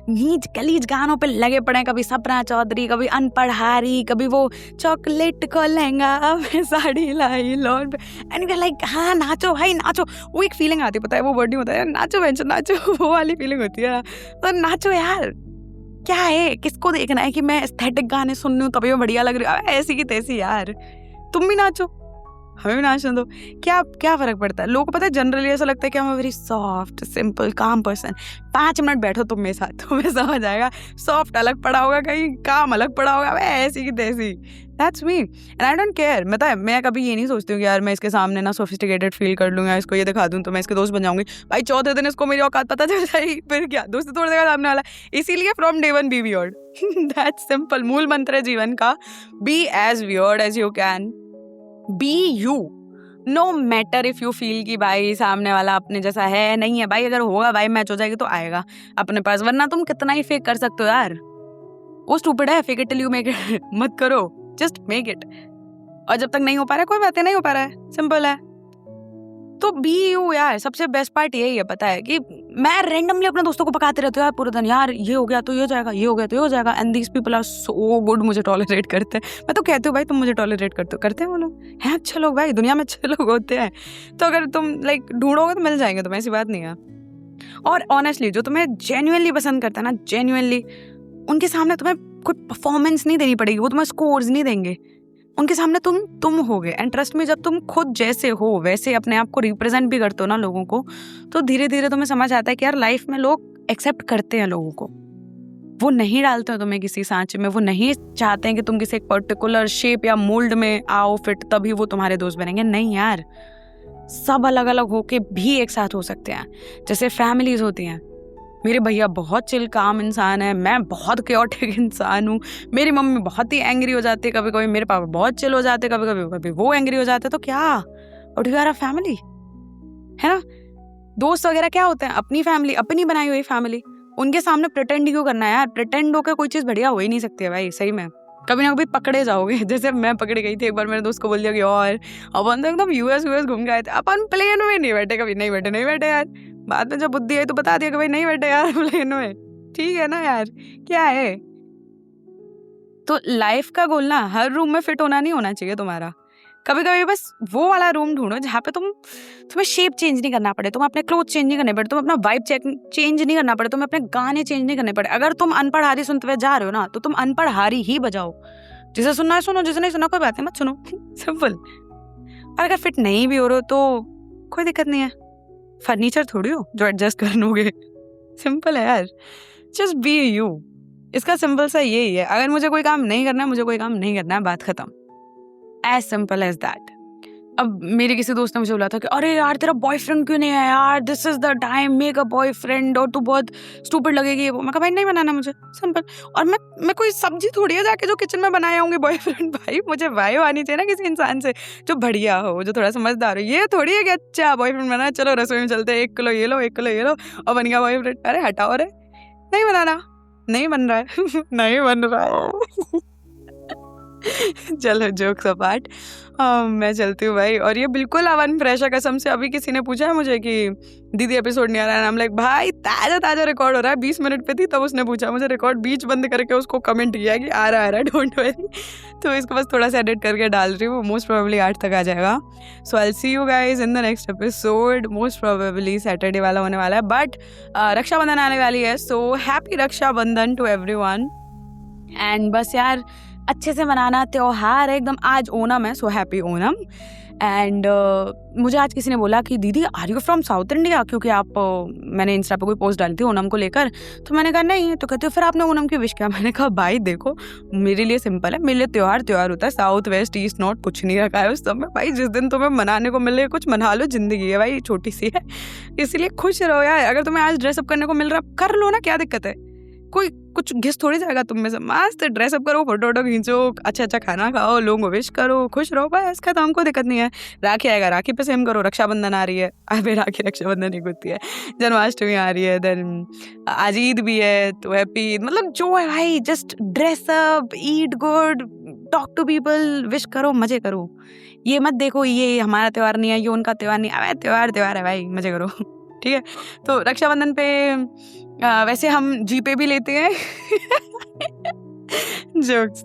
नीच गलीज गानों पे लगे पड़े, कभी सपना चौधरी, कभी अनपढ़ हारी, कभी वो चॉकलेट को लहंगा में साड़ी लाई लौट, एंड लाइक हाँ नाचो भाई नाचो। वो एक फीलिंग आती है, पता है वो वर्ड नहीं होता है नाचो बेंचो नाचो, वो वाली फीलिंग होती है, तो नाचो यार। क्या है, किसको देखना है कि मैं एस्थेटिक गाने सुन रही हूँ तभी मैं बढ़िया लग रही हूँ, ऐसी की तैसी यार, तुम भी नाचो, हमें भी नाचने दो, क्या फर्क पड़ता है। लोगों को पता है जनरली ऐसा लगता है कि मैं वेरी सॉफ्ट सिंपल काम पर्सन। 5 मिनट बैठो तुम मेरे साथ, तुम्हें समझ आएगा, सॉफ्ट अलग पड़ा होगा कहीं, काम अलग पड़ा होगा, मैं ऐसी की तैसी, that's me and I don't care. मैं कभी ये नहीं सोचती हूँ कि यार मैं इसके सामने ना सोफिस्टिकेटेड फील कर लूँ या इसको ये दिखा दूँ तो मैं इसके दोस्त बन जाऊंगी। भाई चौथे दिन इसको मेरी औकात पता चल जाएगी, फिर क्या दोस्ती तोड़ देगा सामने वाला। इसीलिए from day one be weird, that's simple, मूल मंत्र है जीवन का, be as weird as you can, be you, no matter if you feel कि भाई सामने वाला अपने जैसा है नहीं है। भाई अगर होगा भाई मैच हो जाएगी तो आएगा अपने पास, वरना तुम कितना ही फेक कर सकते हो यार। वो स्टूपिड है, fake it till you make it मत करो, जस्ट मेक इट। और जब तक नहीं हो पा रहा है कोई बात नहीं हो पा रहा है, सिंपल है। तो बी यू यार, सबसे बेस्ट पार्ट यही है पता है कि मैं रैंडमली अपने दोस्तों को पकाते रहती हूँ यार पूरे दिन, यार ये हो गया तो ये हो जाएगा, ये हो गया तो ये हो जाएगा, and these people are so good, मुझे टॉलरेट करते हैं। मैं तो कहती हूँ भाई तुम मुझे टॉलरेट करते हैं वो लोग हैं अच्छे लोग, भाई दुनिया में अच्छे लोग होते हैं। तो अगर तुम लाइक ढूंढोगे तो मिल जाएंगे तुम्हें, ऐसी बात नहीं है। और ऑनेस्टली जो तुम्हें जेन्युइनली पसंद करता है ना, जेन्युइनली, उनके सामने तुम्हें कोई परफॉर्मेंस नहीं देनी पड़ेगी, वो तुम्हें स्कोर्स नहीं देंगे, उनके सामने तुम होगे। एंड ट्रस्ट में जब तुम खुद जैसे हो वैसे अपने आप को रिप्रेजेंट भी करते हो ना लोगों को, तो धीरे धीरे तुम्हें समझ आता है कि यार लाइफ में लोग एक्सेप्ट करते हैं लोगों को, वो नहीं डालते हो तुम्हें किसी सांचे में, वो नहीं चाहते हैं कि तुम किसी एक पर्टिकुलर शेप या मोल्ड में आओ फिट तभी वो तुम्हारे दोस्त बनेंगे। नहीं यार, सब अलग अलग होके भी एक साथ हो सकते हैं, जैसे फैमिलीज होती हैं। मेरे भैया बहुत चिल काम इंसान है, मैं बहुत क्योटिक इंसान हूँ, मेरी मम्मी बहुत ही एंग्री हो जाती है कभी कभी, मेरे पापा बहुत चिल हो जाते हैं कभी वो एंग्री हो जाते हैं। तो क्या, और यू आर अ फैमिली, है ना। दोस्त वगैरह क्या होते हैं, अपनी फैमिली, अपनी बनाई हुई फैमिली, उनके सामने प्रिटेंड क्यों करना है यार। प्रिटेंड होकर कोई चीज़ बढ़िया हो ही नहीं सकती है भाई, सही में कभी ना कभी पकड़े जाओगे। जैसे मैं पकड़ी गई थी एक बार, मेरे दोस्त को बोल दिया कि और अपन तो एकदम यूएस घूम गए थे, अपन प्लेन में नहीं बैठे, कभी नहीं बैठे यार। बाद में जब बुद्धि आई तो बता दिया कि भाई नहीं बैठे यार प्लेन में, ठीक है ना यार, क्या है। तो लाइफ का गोल ना हर रूम में फिट होना नहीं होना चाहिए तुम्हारा। कभी कभी बस वो वाला रूम ढूंढो जहाँ पे तुम्हें शेप चेंज नहीं करना पड़े, तुम अपने क्लोथ चेंज नहीं करने पड़े, तुम अपना वाइब चेंज नहीं करना पड़े, तुम अपने गाने चेंज नहीं करने पड़े। अगर तुम अनपढ़ हारी सुनते हुए जा रहे हो ना, तो तुम अनपढ़ हारी ही बजाओ, जिसे सुनना है सुनो, जिसे नहीं सुना कोई बात नहीं मत सुनो, सिंपल। और अगर फिट नहीं भी हो रहे हो तो कोई दिक्कत नहीं है, फर्नीचर थोड़ी हो जो एडजस्ट कर लोगे, सिंपल है यार, जस्ट बी यू। इसका सिंपल सा यही है, अगर मुझे कोई काम नहीं करना है, मुझे कोई काम नहीं करना है, बात खत्म, एज सिंपल एज दैट। अब मेरे किसी दोस्त ने मुझे बोला था कि अरे यार तेरा बॉयफ्रेंड क्यों नहीं है यार, this is the time, make a boyfriend, और तू बहुत स्टूपिड लगेगी वो। मैं कहा भाई नहीं बनाना मुझे, सिंपल। और मैं कोई सब्जी थोड़ी है जाके जो किचन में बनाए होंगे बॉयफ्रेंड, भाई मुझे वाइब आनी चाहिए ना किसी इंसान से जो बढ़िया हो, जो थोड़ा समझदार हो। ये थोड़ी है कि अच्छा बॉयफ्रेंड बना, चलो रसोई में चलते, 1 किलो ये लो 1 किलो ये लो और बन गया बॉयफ्रेंड। अरे हटाओ रे, नहीं बनाना, नहीं बन रहा है नहीं बन रहा है चलो जोक्स अपार्ट, मैं चलती हूँ भाई। और ये बिल्कुल अवन फ्रेश है कसम से। अभी किसी ने पूछा है मुझे कि दीदी एपिसोड नहीं आ रहा है, नाम लाइक भाई ताजा ताजा रिकॉर्ड हो रहा है। 20 मिनट पे थी तब उसने पूछा मुझे, रिकॉर्ड बीच बंद करके उसको कमेंट किया कि आ रहा है डोंट वरी। तो इसको बस थोड़ा सा एडिट करके डाल रही हूँ, मोस्ट प्रोबेबली 8 तक आ जाएगा। So I will see you guys in the next episode. Most probably Saturday वाला होने वाला है, बट रक्षाबंधन आने वाली है, so happy Rakshabandhan to everyone. And बस यार अच्छे से मनाना, त्योहार है एकदम। आज ओणम है, सो हैप्पी ओणम। एंड मुझे आज किसी ने बोला कि दीदी are you from south India, क्योंकि आप मैंने इंस्टा पे कोई पोस्ट डाली थी ओणम को लेकर। तो मैंने कहा नहीं, तो कहते हो फिर आपने ओणम क्यों विश किया। मैंने कहा भाई देखो मेरे लिए सिंपल है, मेरे लिए त्योहार होता है, साउथ वेस्ट ईस्ट नॉर्थ कुछ नहीं रखा है उस समय। भाई जिस दिन तुम्हें मनाने को मिले कुछ मना लो, जिंदगी है भाई छोटी सी है, इसलिए खुश रहो यार। अगर तुम्हें आज ड्रेसअप करने को मिल रहा कर लो ना, क्या दिक्कत है, कोई कुछ घिस थोड़ी जाएगा तुम में से। मस्त ड्रेसअप करो, फोटो वोटो खींचो, अच्छा खाना खाओ, लोगों को विश करो, खुश रहो, बस खत्म। हमको दिक्कत नहीं है। राखी आएगा, राखी पे सेम करो। रक्षाबंधन आ रही है, अबे राखी रक्षाबंधन एक होती है, जन्माष्टमी आ रही है, देन आज ईद भी है, तो हैप्पी ईद। मतलब जो है भाई, just dress up, eat good, talk to people, wish करो, मजे करो। ये मत देखो ये हमारा त्योहार नहीं है, ये उनका त्योहार नहीं है। त्योहार है भाई, मजे करो। ठीक है, तो रक्षाबंधन पे वैसे हम जीपे भी लेते हैं। जोक्स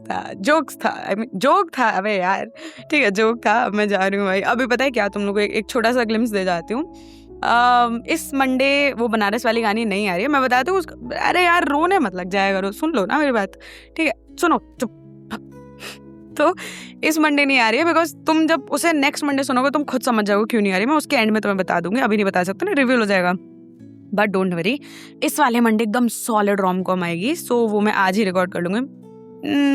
था आई मीन जोक था, अबे यार ठीक है जोक था। अब मैं जा रही हूँ भाई। अभी पता है क्या, तुम लोगों को एक छोटा सा ग्लिम्स दे जाती हूँ। इस मंडे वो बनारस वाली गानी नहीं आ रही है, मैं बताती हूँ उसको। अरे यार रोने मत लग जाया करो, सुन लो ना मेरी बात, ठीक है सुनो चुप। तो इस मंडे नहीं आ रही है, बिकॉज तुम जब उसे नेक्स्ट मंडे सुनोगे तुम खुद समझ जाओगे क्यों नहीं आ रही। मैं उसके एंड में तुम्हें बता दूंगी, अभी नहीं बता सकते ना, रिवील हो जाएगा। बट डोंट वरी, इस वाले मंडे एकदम सॉलिड रोम कॉम आएगी, सो वो मैं आज ही रिकॉर्ड कर लूँगी।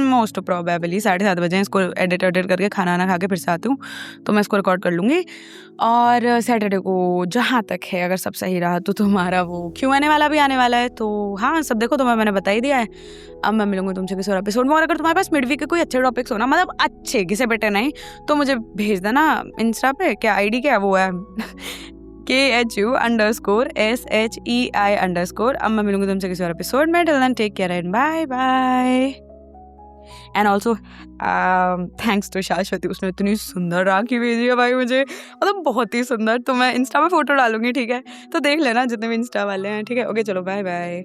मोस्ट प्रोबेबली 7:30 बजे इसको एडिट करके खाना वाना खा के फिर से आती हूँ, तो मैं इसको रिकॉर्ड कर लूँगी। और सैटरडे को जहाँ तक है, अगर सब सही रहा तो तुम्हारा वो Q&A वाला भी आने वाला है। तो हाँ सब देखो, तुम्हें मैंने बता ही दिया है। अब मैं मिलूंगी तुमसे किसी और एपिसोड में। और अगर तुम्हारे पास मिड वीक के कोई अच्छे टॉपिक्स हो ना, मतलब अच्छे घिसे बेटे नहीं, तो मुझे भेज देना इंस्टा पे। क्या ID क्या वो है KHU_SHEI_। अब मैं मिलूंगी तुमसे किसी और एपिसोड में। Till then take care and bye bye. And also thanks to Shashwati, उसने इतनी सुंदर राखी भेजी है भाई मुझे, मतलब बहुत ही सुंदर। तो मैं इंस्टा में फोटो डालूंगी, ठीक है, तो देख लेना जितने भी इंस्टा वाले हैं, ठीक है। ओके चलो बाय बाय।